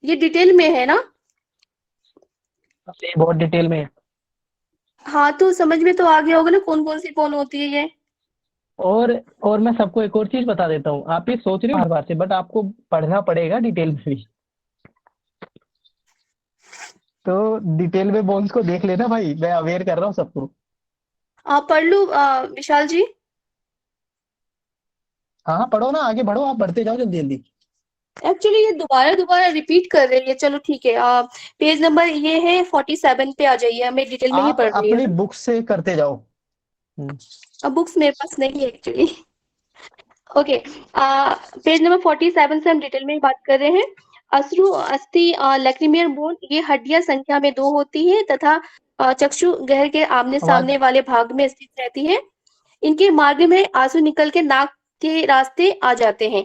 ये डिटेल में है ना? ये बहुत डिटेल में है। हाँ, तो समझ में तो आ गया होगा ना कौन कौन सी बोन होती है ये। और मैं सबको एक और चीज बता देता हूँ, आप ये सोच रहे हो हर बार से, बट आपको पढ़ना पड़ेगा डिटेल में भी। तो डिटेल में बोन्स को देख लेना भाई, मैं अवेयर कर रहा हूँ सबको। आप पढ़ लो विशाल जी। हाँ पढ़ो ना, आगे बढ़ो, आप बढ़ते जाओ जल्दी जल्दी। एक्चुअली ये दोबारा रिपीट कर रही है। चलो ठीक है, पेज नंबर ये है 47 पे आ जाइए, हमें डिटेल में ही आप पढ़ रही अपनी है। बुक से करते जाओ। अब बुक्स मेरे पास नहीं है एक्चुअली। ओके, पेज नंबर 47 से हम डिटेल में ही बात कर रहे हैं। अश्रु अस्थि लैक्रीमियर बोन, ये हड्डियां संख्या में 2 होती है तथा चक्षु गहर के आमने सामने वाले भाग में स्थित रहती है। इनके मार्ग में आंसू निकल के नाक के रास्ते आ जाते हैं।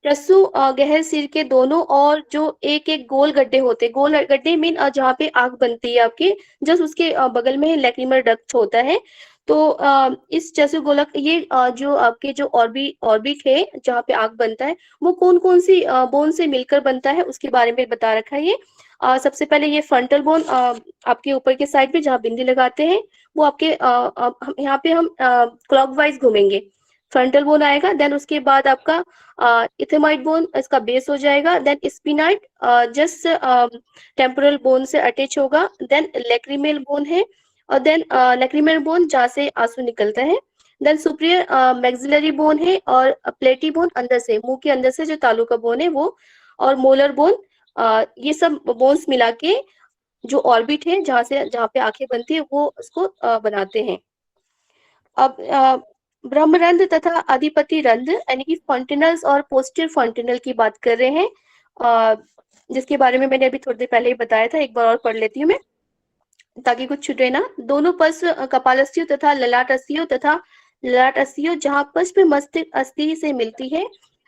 रस्सू गहर सिर के दोनों और जो एक एक गोल गड्ढे होते हैं, गोल गड्ढे मीन जहाँ पे आग बनती है आपकी, जस्ट उसके बगल में लैक्रीमल डक्ट होता है। तो इस चसु गोलक ये जो आपके जो ऑर्बिट है जहाँ पे आग बनता है, वो कौन कौन सी बोन से मिलकर बनता है उसके बारे में बता रखा है ये। सबसे पहले ये फ्रंटल बोन आपके ऊपर के साइड पे जहाँ बिंदी लगाते हैं, वो आपके यहाँ पे हम क्लॉकवाइज घूमेंगे, फ्रंटल बोन आएगा। देन उसके बाद आपका इथेमॉइड बोन इसका बेस हो जाएगा। देन स्पिनाइड जस्ट टेम्पोरल बोन से अटैच होगा। देन लैक्रीमेल बोन है, और देन लैक्रीमेल बोन जहाँ से आंसू निकलता है। देन सुपीरियर मैक्सिलरी बोन है, और प्लेटी बोन अंदर से, मुंह के अंदर से जो तालू का बोन है वो, और मोलर बोन, ये सब बोन्स मिला के जो ऑर्बिट है जहाँ पे आंखें बनती है वो उसको बनाते हैं। अब ब्रह्मरंध्र तथा अधिपति रंध्र यानी कि फॉन्टिनल्स और पोस्टीरियर फॉन्टिनल की बात कर रहे हैं, जिसके बारे में मैंने अभी थोड़ी देर पहले ही बताया था, एक बार और पढ़ लेती हूँ मैं ताकि कुछ छूटे ना। दोनों पश्च कपालस्थ्यु तथा ललाट अस्थियों जहाँ पश्च में मस्तिष्क अस्थि से मिलती है,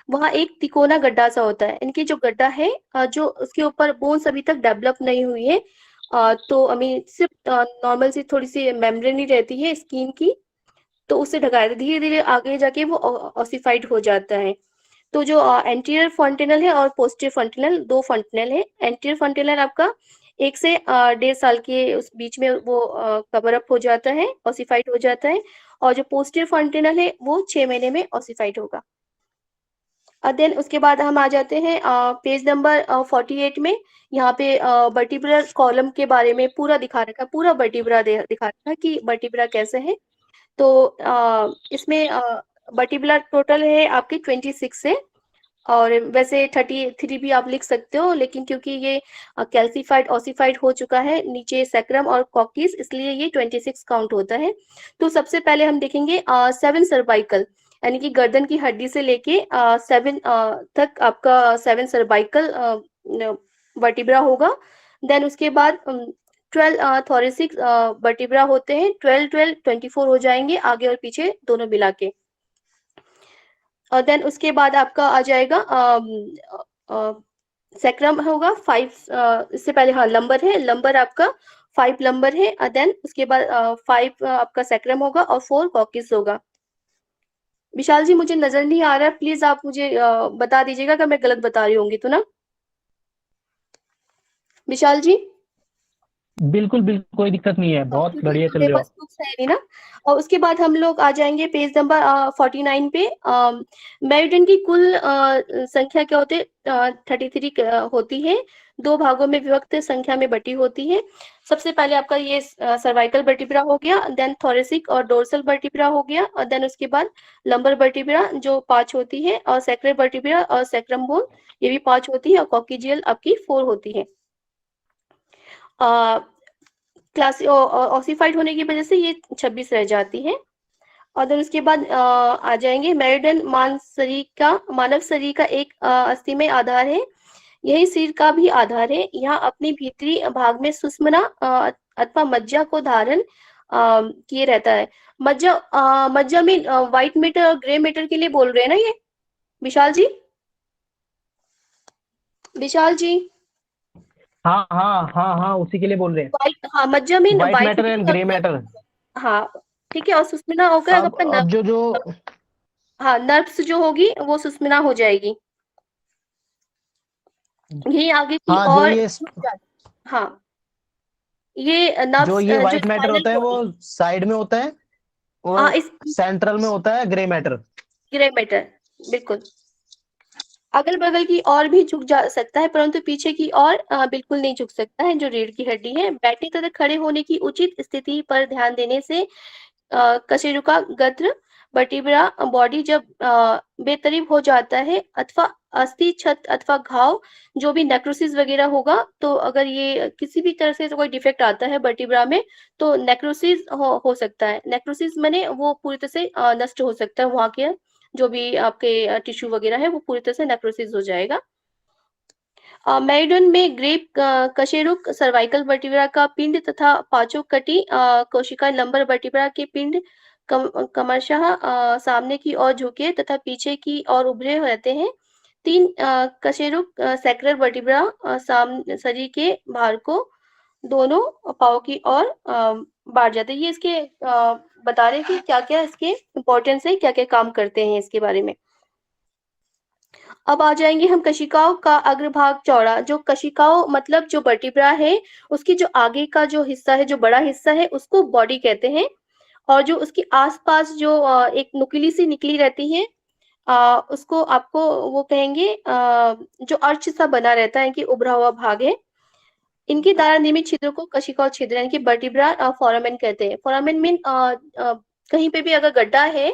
वहाँ एक तिकोना गड्ढा सा होता है। इनकी जो गड्ढा है जो उसके ऊपर बोन्स अभी तक डेवलप नहीं हुई है, तो अभी सिर्फ नॉर्मल सी थोड़ी सी मेम्ब्रेन ही रहती है स्किन की, तो उससे ढका है। धीरे धीरे आगे जाके वो ऑसिफाइड हो जाता है। तो जो एंटीरियर फॉन्टिनल है और पोस्टीरियर फॉन्टिनल, 2 फॉन्टिनल है। एंटीरियर फॉन्टिनल आपका 1 से 1.5 साल के उस बीच में वो कवर अप हो जाता है, ऑसिफाइड हो जाता है। और जो पोस्टीरियर फॉन्टिनल है वो 6 महीने में ऑसिफाइड होगा। देन उसके बाद हम आ जाते हैं पेज नंबर 48 में। यहाँ पे वर्टिब्रल कॉलम के बारे में पूरा दिखा रखा है, पूरा वर्टिब्रा दिखा रखा है कि वर्टिब्रा कैसे है। तो इसमें वर्टिब्रा टोटल है आपके 26 है, और वैसे 33 भी आप लिख सकते हो, लेकिन क्योंकि ये कैल्सिफाइड ऑसिफाइड हो चुका है नीचे सैक्रम और कॉकिस, इसलिए ये 26 काउंट होता है। तो सबसे पहले हम देखेंगे 7 सर्वाइकल, यानी कि गर्दन की हड्डी से लेके 7 तक आपका 7 सर्वाइकल वर्टिब्रा होगा। देन उसके बाद 12 थोरेसिक वर्टिब्रा होते हैं, 12 24 हो जाएंगे आगे और पीछे दोनों मिला के। और देन उसके बाद आपका आ जाएगा सैक्रम होगा 5, इससे पहले हाँ लंबर है, लंबर आपका 5 लंबर है। देन उसके बाद 5 आपका सैक्रम होगा और 4 कॉकिस होगा। विशाल जी मुझे नजर नहीं आ रहा है, प्लीज आप मुझे बता दीजिएगा अगर मैं गलत बता रही होंगी तो ना। विशाल जी बिल्कुल बिल्कुल कोई दिक्कत नहीं है, बहुत क्योंकि बढ़िया चल हमारे रहे हो पास बुक्स है नहीं ना। और उसके बाद हम लोग आ जाएंगे पेज नंबर 49 पे। मेरिडियन की कुल संख्या क्या होती है? 33 होती है, दो भागों में विभक्त संख्या में बटी होती है। सबसे पहले आपका ये सर्वाइकल वर्टिब्रा हो गया, देन थोरेसिक और डोर्सल वर्टिब्रा हो गया, और देन उसके बाद लंबर वर्टिब्रा जो 5 होती है, और सैक्रल वर्टिब्रा और सैक्रम बोन ये भी 5 होती है, और कॉक्सिजियल आपकी 4 होती है। क्लास ऑसिफाइड होने की वजह से ये 26 रह जाती है। और देन उसके बाद आ जाएंगे मेरिडियन मानव शरीर का एक अस्थिमय आधार है, यही सिर का भी आधार है। यहाँ अपनी भीतरी भाग में सुषुम्ना अथवा मज्जा को धारण किए रहता है। मज्जा में व्हाइट मैटर और ग्रे मैटर के लिए बोल रहे हैं ना ये विशाल जी? विशाल जी, हाँ हाँ हाँ हाँ, उसी के लिए बोल रहे हैं। व्हाइट, हाँ मज्जा में white white matter and grey matter. हाँ ठीक है, और सुषुम्ना होकर अब आपका अब जो हाँ नर्व्स जो होगी वो सुषुम्ना हो जाएगी, ये आगे की हाँ और हाँ ये जो नर्व्स ये जो व्हाइट मैटर स्पाइनल होता है वो कॉर्ड साइड में होता है, हाँ और इस सेंट्रल में होता है ग्रे मैटर। ग्रे मैटर, बिल्कुल अगल बगल की और भी झुक जा सकता है, परंतु पीछे की ओर बिल्कुल नहीं झुक सकता है, जो रीढ़ की हड्डी है। बैठने तथा खड़े होने की उचित स्थिति पर ध्यान देने से कशेरुका गत्र वर्टिब्रा बॉडी जब बेतरीब हो जाता है, अथवा अस्थि छत अथवा घाव जो भी नेक्रोसिस वगैरह होगा, तो अगर ये किसी भी तरह से तो कोई डिफेक्ट आता है वर्टिब्रा में तो नेक्रोसिस हो सकता है। नेक्रोसिस माने वो पूरी तरह से नष्ट हो सकता है, वहाँ के जो भी आपके टिश्यू वगैरह है वो पूरी तरह से नेक्रोसिस हो जाएगा। मेरिडियन में ग्रेप कशेरुक सर्वाइकल वर्टिब्रा का पिंड तथा पांचों कटी कोशिका लंबर वर्टिब्रा के पिंड क्रमशः सामने की ओर झुके तथा पीछे की ओर उभरे रहते हैं। 3 कशेरुक सैक्रल वर्टिब्रा शरीर के भार को दोनों पाँव की ओर बांट जाते हैं। ये इसके बता रहे हैं कि क्या-क्या इसके इम्पोर्टेंस है, क्या-क्या काम करते हैं इसके बारे में। अब आ जाएंगे हम कशिकाओं का अग्रभाग चौड़ा। जो कशिकाओं मतलब जो वर्टिब्रा है उसकी जो आगे का जो हिस्सा है, जो बड़ा हिस्सा है उसको बॉडी कहते हैं, और जो उसके आसपास जो एक नुकीली सी निकली रहती है उसको आपको वो कहेंगे जो अर्च सा बना रहता है कि उभरा हुआ भाग है। इनकी द्वारा निर्मित छिद्र को कशिका छिद्र यानी कि वर्टिब्रा फोरामेन कहते हैं। फोरामेन मीन कहीं पे भी अगर गड्ढा है,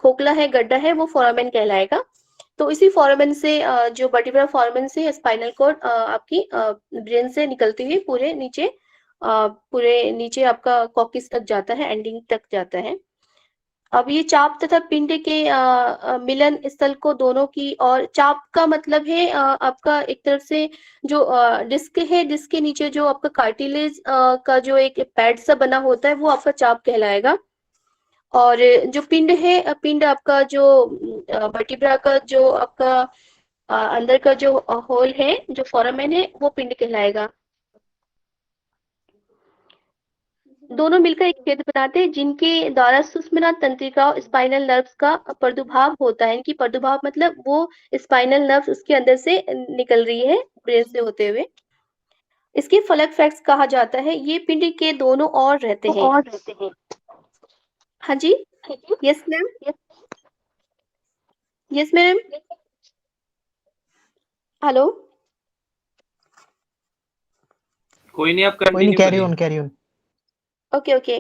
खोखला है, गड्ढा है, वो फोरामेन कहलाएगा। तो इसी फोरामेन से जो वर्टिब्रा फोरामेन से स्पाइनल कॉर्ड आपकी ब्रेन से निकलती हुई पूरे नीचे आपका कॉक्सिस तक जाता है, एंडिंग तक जाता है। अब ये चाप तथा पिंड के मिलन स्थल को दोनों की और चाप का मतलब है आपका एक तरफ से जो डिस्क है, डिस्क के नीचे जो आपका कार्टिलेज का जो एक पैड सा बना होता है वो आपका चाप कहलाएगा। और जो पिंड है, पिंड आपका जो वर्टिब्रा का जो आपका अंदर का जो होल है, जो फोरामेन है, वो पिंड कहलाएगा। दोनों मिलकर एक छेद बनाते हैं जिनके द्वारा सुषुम्ना तंत्रिका स्पाइनल नर्व्स का प्रादुर्भाव होता है। इनकी प्रादुर्भाव मतलब वो स्पाइनल नर्व्स उसके अंदर से निकल रही है ब्रेन से होते हुए। इसके फलक फैक्ट्स कहा जाता है। ये पिंड के दोनों ओर रहते हैं। हाँ जी, yes ma'am, yes ma'am, hello, कोई नहीं, आप कोई नहीं, कंटिन्यू कैरी करिए। On carry on. Okay okay.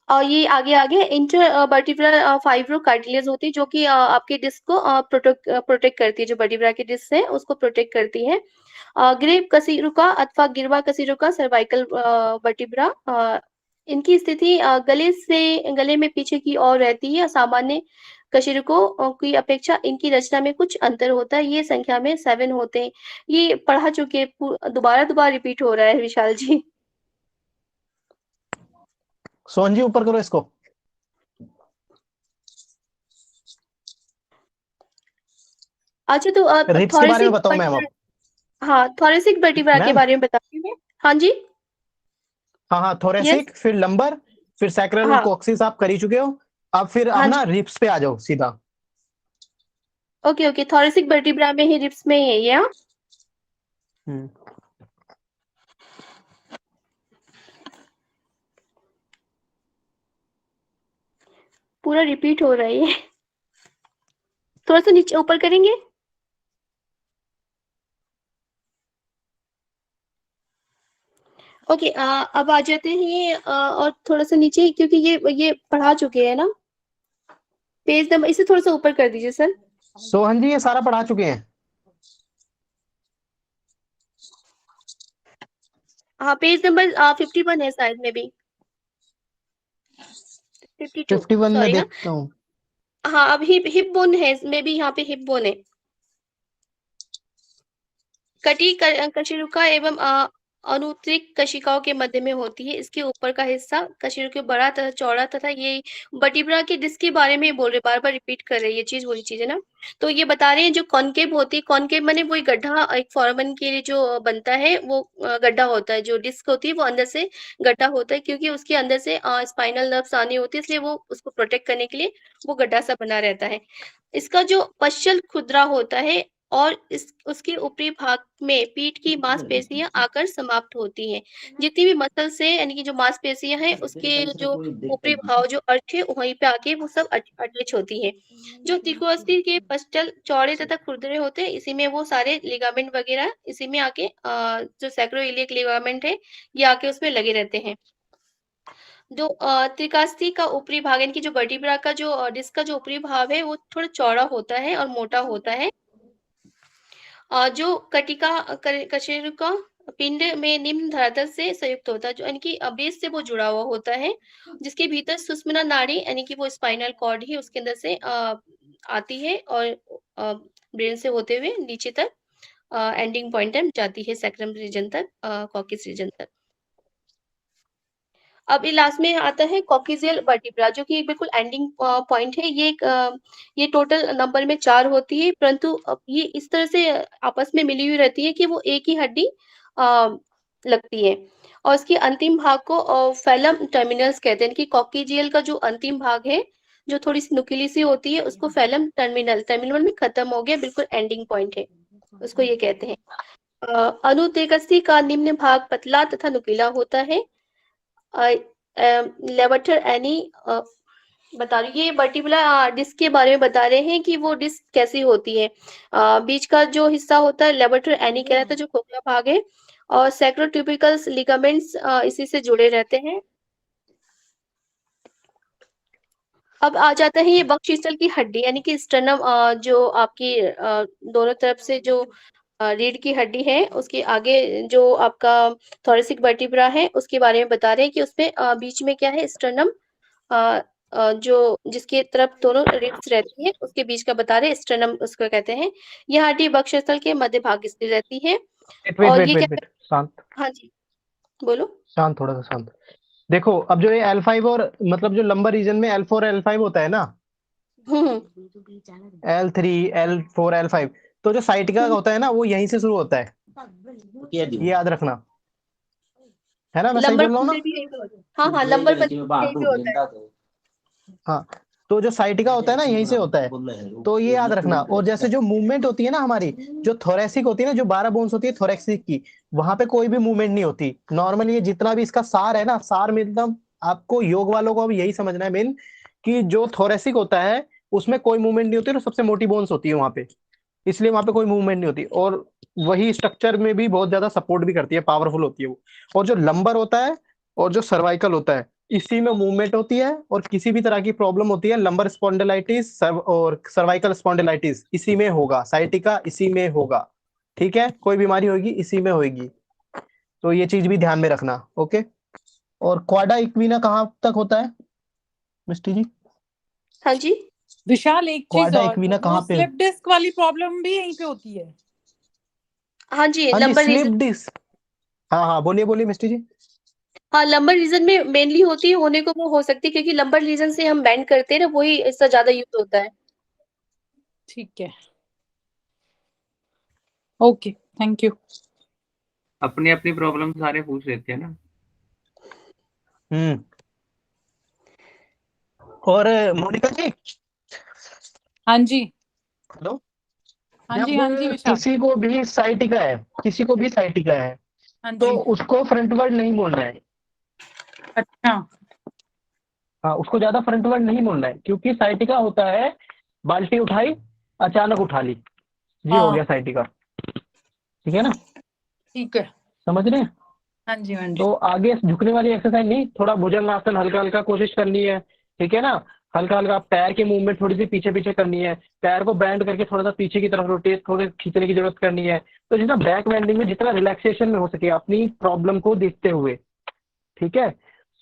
और ये आगे इंटर वर्टिब्रल फाइब्रो कार्टिलेज होती है जो कि आपके डिस्क को प्रोटेक्ट करती है, जो वर्टिब्रा की डिस्क है उसको प्रोटेक्ट करती है। ग्रेव कशेरुका अथवा गिरवा कशेरुका सर्वाइकल वर्टिब्रा इनकी स्थिति गले में पीछे की ओर रहती है। सामान्य कशेरुकों की अपेक्षा इनकी रचना में कुछ अंतर होता है। ये संख्या में 7 होते हैं। ये पढ़ा चुके, दोबारा रिपीट हो रहा है विशाल जी। सोहन जी ऊपर करो इसको। अच्छा, तो रिप्स के बारे में बताओ मैम आप। हाँ, थोरेसिक वर्टिब्रा के मैम, बारे में बताती हूँ मैं। हाँ जी, हाँ हाँ, थोरेसिक, फिर लंबर, फिर सैक्रल हाँ कोक्सिस आप कर ही चुके हो। अब फिर हाँ आप ना जी, रिप्स पे आ जाओ सीधा। ओके ओके, थोरेसिक वर्टिब्रा में ही, रिप्स में ही है ये। हाँ? हम्म। पूरा रिपीट हो रहा है ये। थोड़ा सा नीचे ऊपर करेंगे। ओके, अब आ जाते हैं ये और थोड़ा सा नीचे, क्योंकि ये पढ़ा चुके हैं ना। पेज नंबर इसे थोड़ा सा ऊपर कर दीजिए सर। सोहन जी ये सारा पढ़ा चुके हैं। हाँ, पेज नंबर 51 है शायद में भी, 52 51 में सॉरी ना। देखता हूँ। हाँ, अब हिप बोन है में भी, यहाँ पे हिप बोन है। कटी कशेरुका एवं अनुत्तरिक कशिकाओं के मध्य में होती है। इसके ऊपर का हिस्सा कशेरुका बड़ा तथा चौड़ा तथा ये वर्टिब्रा के डिस्क के बारे में बोल रहे, बार बार रिपीट कर रहे हैं, ये चीज वही चीज है ना। तो ये बता रहे हैं जो कॉनकेव होती है, कॉनकेव माने वही गड्ढा, एक फॉरमन के लिए जो बनता है वो गड्ढा होता है। जो डिस्क होती है वो अंदर से गड्ढा होता है, क्योंकि उसके अंदर से स्पाइनल नर्व्स आनी होती है, इसलिए वो उसको प्रोटेक्ट करने के लिए वो गड्ढा सा बना रहता है। इसका जो पश्चल खुदरा होता है और उसके ऊपरी भाग में पीठ की मांसपेशियां आकर समाप्त होती हैं। जितनी भी मसल से यानी कि जो मांसपेशियां हैं उसके जो ऊपरी भाग जो अर्थ है वहीं पे आके वो सब अटैच होती हैं। जो त्रिकोणास्थि के पश्चल चौड़े तथा खुरदरे होते हैं, इसी में वो सारे लिगामेंट वगैरह इसी में आके जो सैक्रोइलियक लिगामेंट है ये आके उसमें लगे रहते हैं। जो त्रिकास्थि का ऊपरी भाग यानी कि जो वर्टिब्रा का जो डिस्क का जो ऊपरी भाग है वो थोड़ा चौड़ा होता है और मोटा होता है। जो कटिका कशेरुका पिंड में निम्न धरातल से संयुक्त होता है, जो यानी कि बेस से वो जुड़ा हुआ होता है, जिसके भीतर सुषुम्ना नाड़ी यानी कि वो स्पाइनल कॉर्ड ही उसके अंदर से आती है और ब्रेन से होते हुए नीचे तक एंडिंग पॉइंट तक जाती है, सैक्रम रीजन तक, कॉकिस रीजन तक। अब लास्ट में आता है कॉकिजियल वर्टिब्रा, जो कि बिल्कुल एंडिंग पॉइंट है। ये टोटल नंबर में 4 होती है, परंतु अब ये इस तरह से आपस में मिली हुई रहती है कि वो एक ही हड्डी लगती है। और इसके अंतिम भाग को फैलम टर्मिनल्स कहते हैं कि कॉकिजियल का जो अंतिम भाग है जो थोड़ी सी नुकीली सी होती है उसको फैलम टर्मिनल में खत्म हो गया, बिल्कुल एंडिंग पॉइंट है, उसको ये कहते हैं। अनुत्तरकस्थि का निम्न भाग पतला तथा नुकीला होता है। लेवटर एनी बता रही, ये वर्टिब्रा डिस्क के बारे में बता रहे हैं कि वो डिस्क कैसी होती है। बीच का जो हिस्सा होता है लेवटर एनी कहलाता है, जो खोखला भाग है, और सैक्रोट्यूबिकल लिगामेंट्स इसी से जुड़े रहते हैं। अब आ जाता है ये बकशीसल की हड्डी यानी कि स्टर्नम, जो आपकी दोनों तरफ से जो रीढ़ की हड्डी है उसके आगे जो आपका थोरेसिक वर्टिब्रा है उसके बारे में बता रहे हैं कि उसमें बीच में क्या है, स्टर्नम, जो जिसके तरफ दोनों रिब्स रहती है उसके बीच का बता रहे हैं, स्टर्नम उसको कहते हैं। यह हड्डी बक्षस्थल के मध्य भाग स्थित रहती है। और ये क्या, शांत। हाँ जी बोलो। शांत, थोड़ा सा शांत। देखो अब जो ये L5 और मतलब जो लंबर रीजन में L4 L5 होता है ना, L3 L4 L5, तो जो साइटिका होता है ना वो यहीं से शुरू होता है, ये याद रखना है ना, मैं सही बोल रहा हूँ ना। हाँ, लंबर होता है। हाँ, तो जो साइटिका होता है ना यहीं से होता है, तो ये याद रखना। और जैसे जो मूवमेंट होती है ना हमारी, जो थोरेसिक होती है ना, जो 12 बोन्स होती है थोरेसिक की, वहां पे कोई भी मूवमेंट नहीं होती नॉर्मली। ये जितना भी इसका सार है ना, सार में एकदम आपको योग वालों को अब यही समझना है मेन, कि जो थोरेसिक होता है उसमें कोई मूवमेंट नहीं होती, तो सबसे मोटी बोन्स होती है वहां पे, इसलिए वहां पे कोई मूवमेंट नहीं होती। और वही स्ट्रक्चर में भी बहुत ज्यादा सपोर्ट भी करती है, पावरफुल होती है वो। और जो लंबर होता है और जो सर्वाइकल होता है इसी में मूवमेंट होती है, और किसी भी तरह की प्रॉब्लम होती है लंबर स्पॉन्डिलाइटिस और सर्वाइकल स्पॉन्डिलाइटिस इसी में होगा, साइटिका इसी में होगा, ठीक है, कोई बीमारी होगी इसी में होगी, तो ये चीज भी ध्यान में रखना। ओके, और क्वाडा इक्विना कहाँ तक होता है मिस्टी जी? हाँ जी, विशाल एक चीज क्वाडा और, इक्विना वो कहाँ पे? स्लिप डिस्क वाली प्रॉब्लम भी यहीं पे होती है। हाँ जी, हाँ जी, लंबर स्लिप रीजन, डिस्क। हाँ बोलिए बोलिए मिस्टी जी। हाँ लंबर रीजन में मेनली होती है, होने को वो हो सकती है क्योंकि लंबर रीजन से हम बैंड करते हैं ना, वही इसका ज्यादा यूज होता है। ठीक है, ओके, थैंक यू। अपनी अपनी प्रॉब्लम सारे पूछ लेते हैं ना। और मोनिका जी, हाँ जी, हेलो, हाँ जब जी, हाँ जी विशाल, किसी को भी साइटिका है, किसी को भी साइटिका है, हाँ तो जी, उसको फ्रंटवर्ड नहीं बोलना है। अच्छा, हाँ, उसको ज्यादा फ्रंटवर्ड नहीं मोड़ना है, क्योंकि साइटिका होता है बाल्टी उठाई अचानक उठा ली, ये हो हाँ। गया साइटिका। ठीक है ना, ठीक है। समझ रहे हैं? हाँ जी, हाँ जी। तो आगे झुकने वाली एक्सरसाइज नहीं, थोड़ा भुजंगासन हल्का हल्का कोशिश करनी है। ठीक है ना, हल्का हल्का पैर की मूवमेंट थोड़ी सी पीछे पीछे करनी है, पैर को बैंड करके थोड़ा सा पीछे की तरफ रोटेट थोड़े खींचने की जरूरत करनी है। तो जितना बैक बेंडिंग में जितना रिलैक्सेशन में हो सके अपनी प्रॉब्लम को देखते हुए, ठीक है,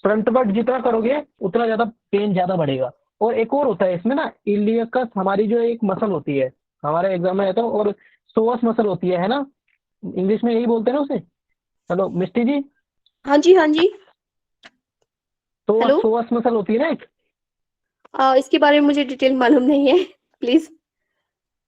फ्रंट वर्ड जितना करोगे उतना ज्यादा पेन ज्यादा बढ़ेगा। और एक और होता है इसमें ना, इलियकस हमारी जो एक मसल होती है, हमारे एग्जाम में आता है, और सोअस मसल होती है ना, इंग्लिश में यही बोलते हैं ना उसे। हेलो मिस्टी जी, हाँ जी, हाँ जी। तो हेलो। सोअस मसल होती है ना एक। इसके बारे में मुझे डिटेल मालूम नहीं है, प्लीज।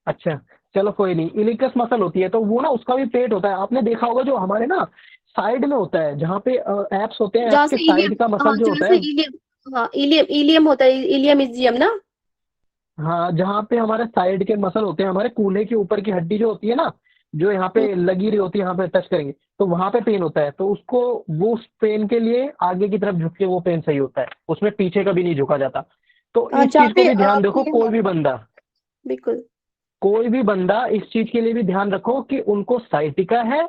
अच्छा, चलो कोई नहीं, इलिकस मसल होती है, तो वो ना उसका भी पेट होता है। आपने देखा होगा जो हमारे ना साइड में होता है, जहाँ पे एप्स होते हैं, जहाँ एप्स के से इलियम, साइड का मसल जो जहाँ होता से है, इलियम, इलियम इलियम होता है, इलियम इजियम ना। हाँ, जहाँ पे हमारे साइड के मसल होते हैं, हमारे कूल्हे के ऊपर की हड्डी जो होती है ना, जो यहाँ पे लगी रही होती है, यहाँ पे टच करेंगे तो वहां पे पेन होता है। तो उसको, वो उस पेन के लिए आगे की तरफ झुक के वो पेन सही होता है, उसमें पीछे कभी नहीं झुका जाता। तो इस जहाँ चीज को पे भी ध्यान रखो, बिल्कुल। कोई भी बंदा इस चीज के लिए भी ध्यान रखो कि उनको साइटिका है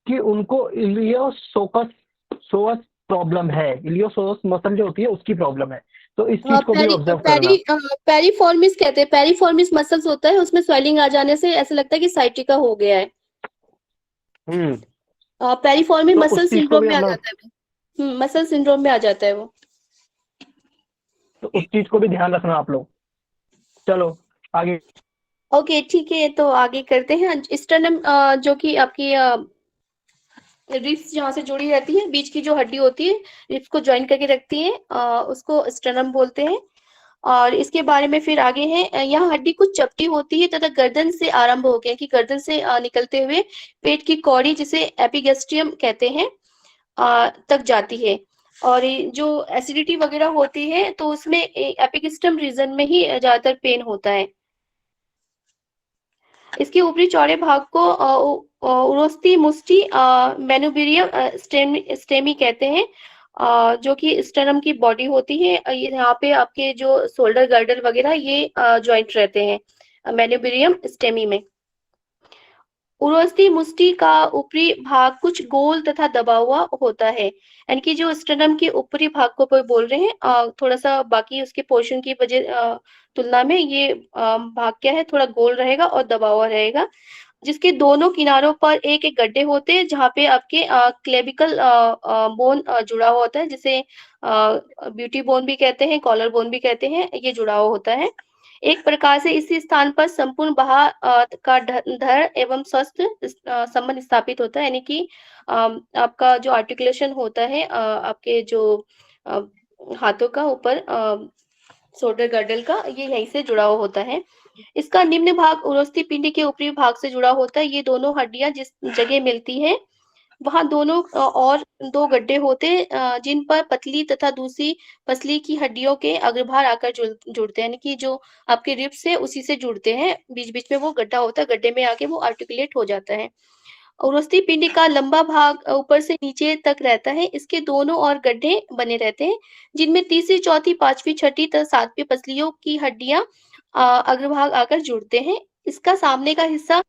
कि उनको इलियोसोकस सोअस प्रॉब्लम है, इलियोसोअस मसल जो होती है उसकी प्रॉब्लम है। तो इस चीज को भी ऑब्जर्व करना। पेरिफॉर्मिस कहते हैं, पेरिफॉर्मिस मसल्स होता है, उसमें स्वेलिंग आ जाने से ऐसा लगता है कि साइटिका हो गया है। पेरिफॉर्मिस तो मसल उस चीज को सिंड्रोम भी में हम आ लोग, जाता है मसल सिंड्रोम में आ जाता है वो। तो उस चीज को भी ध्यान रखना आप लोग। चलो आगे। ओके, ठीक है, तो आगे करते हैं। स्टर्नम, जो कि आपकी रिब्स जहाँ से जुड़ी रहती है, बीच की जो हड्डी होती है, रिब्स को ज्वाइन करके रखती है, उसको स्टर्नम बोलते हैं। और इसके बारे में फिर आगे है, यहाँ हड्डी कुछ चपटी होती है तथा गर्दन से आरंभ हो गया, कि गर्दन से निकलते हुए पेट की कौड़ी, जिसे एपिगैस्ट्रियम कहते हैं, तक जाती है। और ये जो एसिडिटी वगैरह होती है तो उसमें एपिगैस्ट्रियम रीजन में ही ज्यादातर पेन होता है। इसके ऊपरी चौड़े भाग को उरोस्ती मुस्टी मेनुबिरियम स्टेमी कहते हैं, जो कि स्टर्नम की बॉडी होती है। यहाँ पे आपके जो शोल्डर गर्डर वगैरह ये जॉइंट रहते हैं मेनुबिरियम स्टेमी में। उरोस्ती मुस्टी का ऊपरी भाग कुछ गोल तथा दबा हुआ होता है, यानी कि जो स्टर्नम के ऊपरी भाग को बोल रहे हैं, थोड़ा सा बाकी उसके पोर्शन की वजह तुलना में ये भाग क्या है, थोड़ा गोल रहेगा और दबा हुआ रहेगा, जिसके दोनों किनारों पर एक एक गड्ढे होते हैं, जहाँ पे आपके क्लेविकल बोन जुड़ा हुआ होता है, जिसे ब्यूटी बोन भी कहते हैं, कॉलर बोन भी कहते हैं, ये जुड़ा हुआ होता है। एक प्रकार से इसी स्थान पर संपूर्ण बहा का धड़ एवं स्वस्थ संबंध स्थापित होता है, यानी कि आपका जो आर्टिकुलेशन होता है, आपके जो हाथों का ऊपर शोल्डर गर्डल का, ये यहीं से जुड़ा हुआ होता है। इसका निम्न भाग उरोस्ती पिंडी के ऊपरी भाग से जुड़ा होता है। ये दोनों हड्डियां जिस जगह मिलती है वहां दोनों और दो गड्ढे होते हैं, जिन पर पतली तथा दूसरी पसली की हड्डियों के अग्रभाग आकर जुड़ते हैं, यानी कि जो आपके रिब्स है उसी से जुड़ते हैं, बीच बीच में वो गड्ढा होता है, गड्ढे में आके वो आर्टिकुलेट हो जाता है। उरोस्ती पिंडी का लंबा भाग ऊपर से नीचे तक रहता है। इसके दोनों ओर गड्ढे बने रहते हैं, जिनमें तीसरी, चौथी, पांचवी, छठी तथा सातवीं पसलियों की हड्डियां अग्रभाग आकर जुड़ते हैं। इसका सामने का हिस्सा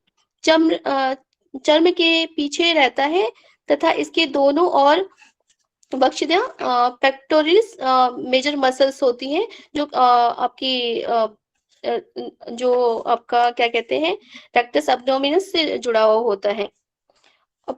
चर्म के पीछे रहता है तथा इसके दोनों ओर बख्शियां पेक्टोरल्स मेजर मसल्स होती हैं, जो आपकी जो आपका क्या कहते हैं, रेक्टस एब्डोमिनस से जुड़ा हुआ होता है।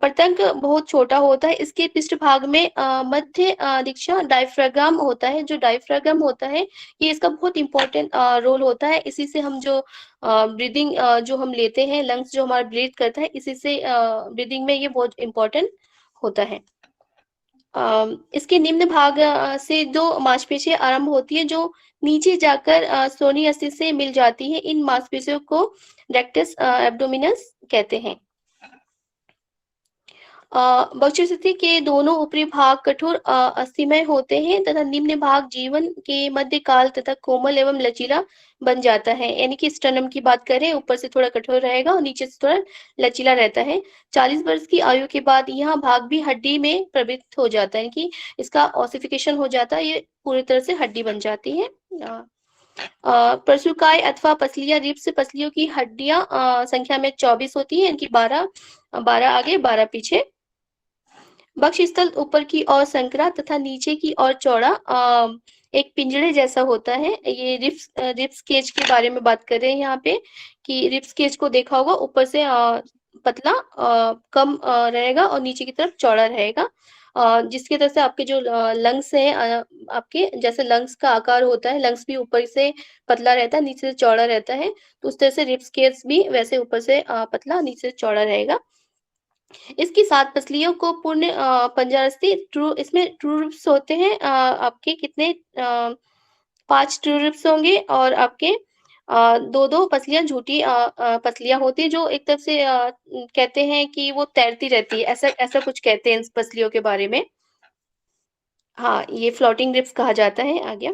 पतंग बहुत छोटा होता है। इसके पृष्ठभाग में मध्य दीक्षा डायफ्राग्राम होता है। जो डायफ्राग्राम होता है ये इसका बहुत इंपॉर्टेंट रोल होता है। इसी से हम जो ब्रीदिंग जो हम लेते हैं, लंग्स जो हमारा ब्रीथ करता है, इसी से ब्रीदिंग में ये बहुत इंपॉर्टेंट होता है। इसके निम्न भाग से दो मांसपेशियां आरंभ होती है, जो नीचे जाकर सोनी अस्थि से मिल जाती है। इन मांसपेशियों को रेक्टस एब्डोमिनस कहते हैं। बक्षस्थिति के दोनों ऊपरी भाग कठोर अस्थिमय होते हैं तथा निम्न भाग जीवन के मध्य काल तथा कोमल एवं लचीला बन जाता है। यानी कि स्टर्नम की बात करें, ऊपर से थोड़ा कठोर रहेगा और नीचे से थोड़ा लचीला रहता है। 40 वर्ष की आयु के बाद यह भाग भी हड्डी में प्रवृत्त हो जाता है, कि इसका ऑसिफिकेशन हो जाता है, ये पूरी तरह से हड्डी बन जाती है। परसुकाय अथवा पसलियां रिब्स पसलियों की हड्डियां संख्या में 24 होती है, इनकी 12 आगे 12 पीछे। बक्षस्थल ऊपर की ओर संकरा तथा नीचे की ओर चौड़ा एक पिंजरे जैसा होता है। ये रिब्स केज के बारे में बात कर रहे हैं यहाँ पे, कि रिब्स केज को देखा होगा, ऊपर से पतला कम रहेगा और नीचे की तरफ चौड़ा रहेगा। जिसकी तरह से आपके जो लंग्स हैं, आपके जैसे लंग्स का आकार होता है, लंग्स भी ऊपर से पतला रहता है, नीचे से चौड़ा रहता है, तो उस तरह से रिब्स केज भी वैसे ऊपर से पतला, नीचे से चौड़ा रहेगा। इसकी 7 पसलियों को पूर्ण पंजरस्थी इसमें ट्रू रिब्स होते हैं। आपके कितने 5 ट्रू रिब्स होंगे और आपके 2 पसलियां झूठी पसलियां होती है, जो एक तरफ से कहते हैं कि वो तैरती रहती है, ऐसा कुछ कहते हैं इस पसलियों के बारे में। हाँ, ये फ्लोटिंग रिब्स कहा जाता है आ गया,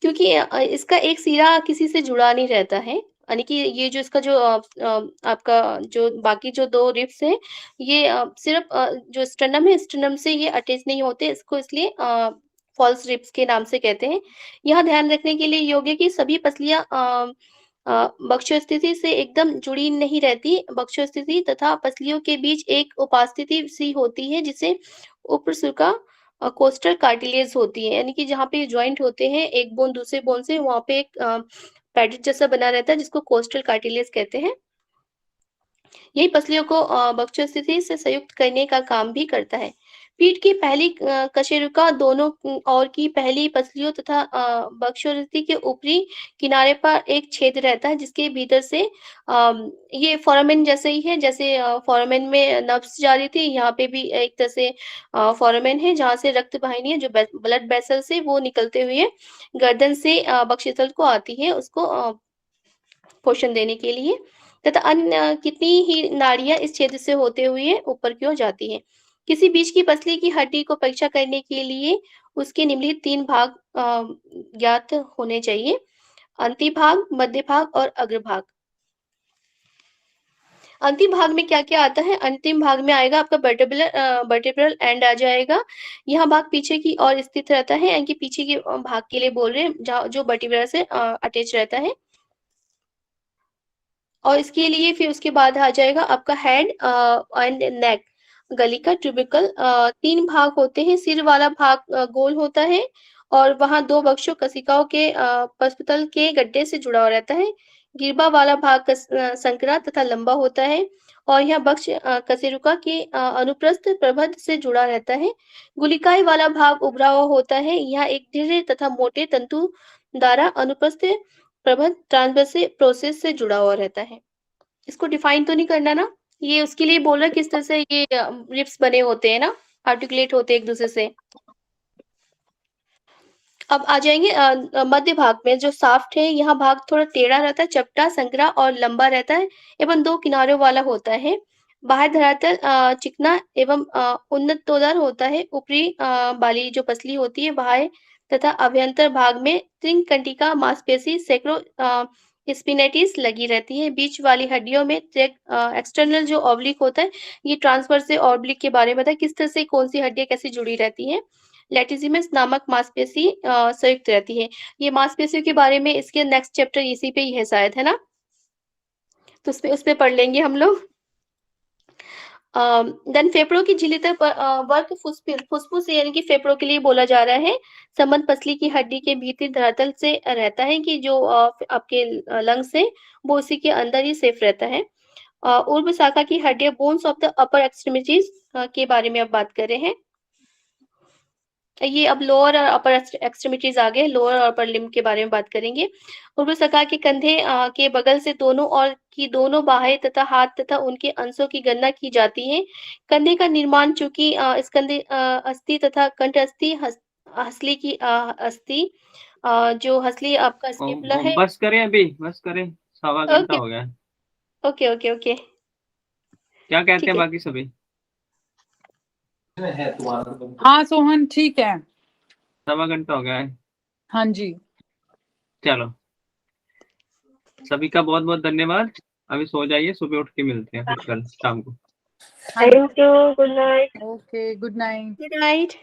क्योंकि इसका एक सिरा किसी से जुड़ा नहीं रहता है। यानी कि ये जो इसका जो आपका जो बाकी जो 2 रिब्स हैं, ये सिर्फ जो स्टर्नम है, स्टर्नम से ये अटैच नहीं होते, इसको इसलिए फॉल्स रिब्स के नाम से कहते हैं। यह ध्यान रखने के लिए योग्य कि सभी पसलियां बक्षस्थिति से एकदम जुड़ी नहीं रहती। बक्षस्थिति तथा पसलियों के बीच एक उपस्थिति सी होती है, जिसे ऊपरसुका कोस्टल कार्टिलेज होती है। यानी कि जहाँ पे जॉइंट होते हैं एक बोन दूसरे बोन से, वहां पे एक पैडेज जैसा बना रहता है, जिसको कोस्टल कार्टिलेज कहते हैं। यही पसलियों को बक्षस्थिति से संयुक्त करने का काम भी करता है। पीठ की पहली कशेरुका दोनों ओर की पहली पसलियों तथा बक्षस्थिति के ऊपरी किनारे पर एक छेद रहता है, जिसके भीतर से ये फोरामेन जैसे ही है, जैसे फोरामेन में नर्व्स जा रही थी, यहाँ पे भी एक तरह से फोरामेन है, जहाँ से रक्त वाहिनी है जो ब्लड वेसल से वो निकलते हुए गर्दन से बक्षस्थल को आती है, उसको पोषण देने के लिए, तथा अन्य कितनी ही नाड़ियां इस छेद से होते हुए ऊपर की ओर जाती हैं। किसी बीच की पसली की हड्डी को परीक्षा करने के लिए उसके निम्नलिखित 3 भाग ज्ञात होने चाहिए: अंतिम भाग, मध्य भाग और अग्रभाग। अंतिम भाग में क्या क्या आता है? अंतिम भाग में आएगा आपका वर्टिब्रल एंड आ जाएगा। यह भाग पीछे की ओर स्थित रहता है, यानी कि पीछे के भाग के लिए बोल रहे हैं, जो वर्टिब्रा से अटैच रहता है। और इसके लिए फिर उसके बाद आ जाएगा आपका हेड एंड नेक, गली का ट्यूबिकल। 3 भाग होते हैं। सिर वाला भाग गोल होता है और वहां 2 बक्षों कशिकाओं के पश्चतल के गड्ढे से जुड़ा हुआ रहता है। गिरबा वाला भाग संकरा तथा लंबा होता है और यह बक्ष कशेरुका के अनुप्रस्थ प्रबंध से जुड़ा रहता है। गुलिकाई वाला भाग उभरा हुआ होता है। यह एक दृढ़ तथा मोटे तंतु द्वारा अनुप्रस्थ प्रबंध ट्रांसवर्स प्रोसेस से जुड़ा हुआ रहता है। इसको डिफाइन तो नहीं करना ना, ये उसके लिए बोल रहा है किस तरह से ये रिब्स बने होते हैं ना, आर्टिकुलेट होते हैं एक दूसरे से। अब आ जाएंगे मध्य भाग में, जो साफ्ट है, यह भाग थोड़ा टेढ़ा रहता है, चपटा, संकरा और लंबा रहता है एवं 2 किनारों वाला होता है। बाह्य धरातल चिकना एवं उन्नतोदर होता है। ऊपरी वाली जो पसली होती है बाह्य तथा अभ्यंतर भाग में त्रिंकटिका मांसपेशी सैकड़ों स्पिनेटिस लगी रहती है। बीच वाली हड्डियों में एक्सटर्नल जो ऑब्लिक होता है, ये ट्रांसवर्स से ऑब्लिक के बारे में बताया, किस तरह से कौन सी हड्डियां कैसे जुड़ी रहती हैं। लेटिसिमस नामक मांसपेशी संयुक्त रहती है। ये मांसपेशियों के बारे में इसके नेक्स्ट चैप्टर इसी पे ही है शायद, है ना, तो उसपे पढ़ लेंगे हम लोग। देन फेफड़ों की झिल्ली तक वर्क फुसफुस यानी कि फेफड़ों के लिए बोला जा रहा है। संबंध पसली की हड्डी के भीतरी धरातल से रहता है, कि जो आपके लंग्स है वो उसी के अंदर ही सेफ रहता है। ऊर्ध्व शाखा की हड्डियां bones of the upper extremities के बारे में अब बात कर रहे हैं। ये अब लोअर और अपर एक्सट्रीमिटीज आ गए, लोअर और अपर लिम्ब के बारे में बात करेंगे। ऊर्ध्व शाखा के कंधे के बगल से दोनों और की दोनों बाहें तथा हाथ तथा उनके अंशों की गणना की जाती है। कंधे का निर्माण चूंकि स्कंध अस्थि तथा कंठ अस्थि हसली की अस्थि जो हसली आपका स्केपुला है। बस करें अभी, बस करें, 1.25 घंटा हो गया। ओके ओके ओके, क्या कहते ठीक हैं है। बाकी सभी? हाँ सोहन ठीक है। सवा घंटा हो गया है। हाँ जी। चलो सभी का बहुत बहुत धन्यवाद। अभी सो जाइए, सुबह उठ के मिलते हैं फिर कल शाम को। हाँ जी। Thank you, good night. Okay good night. Good night.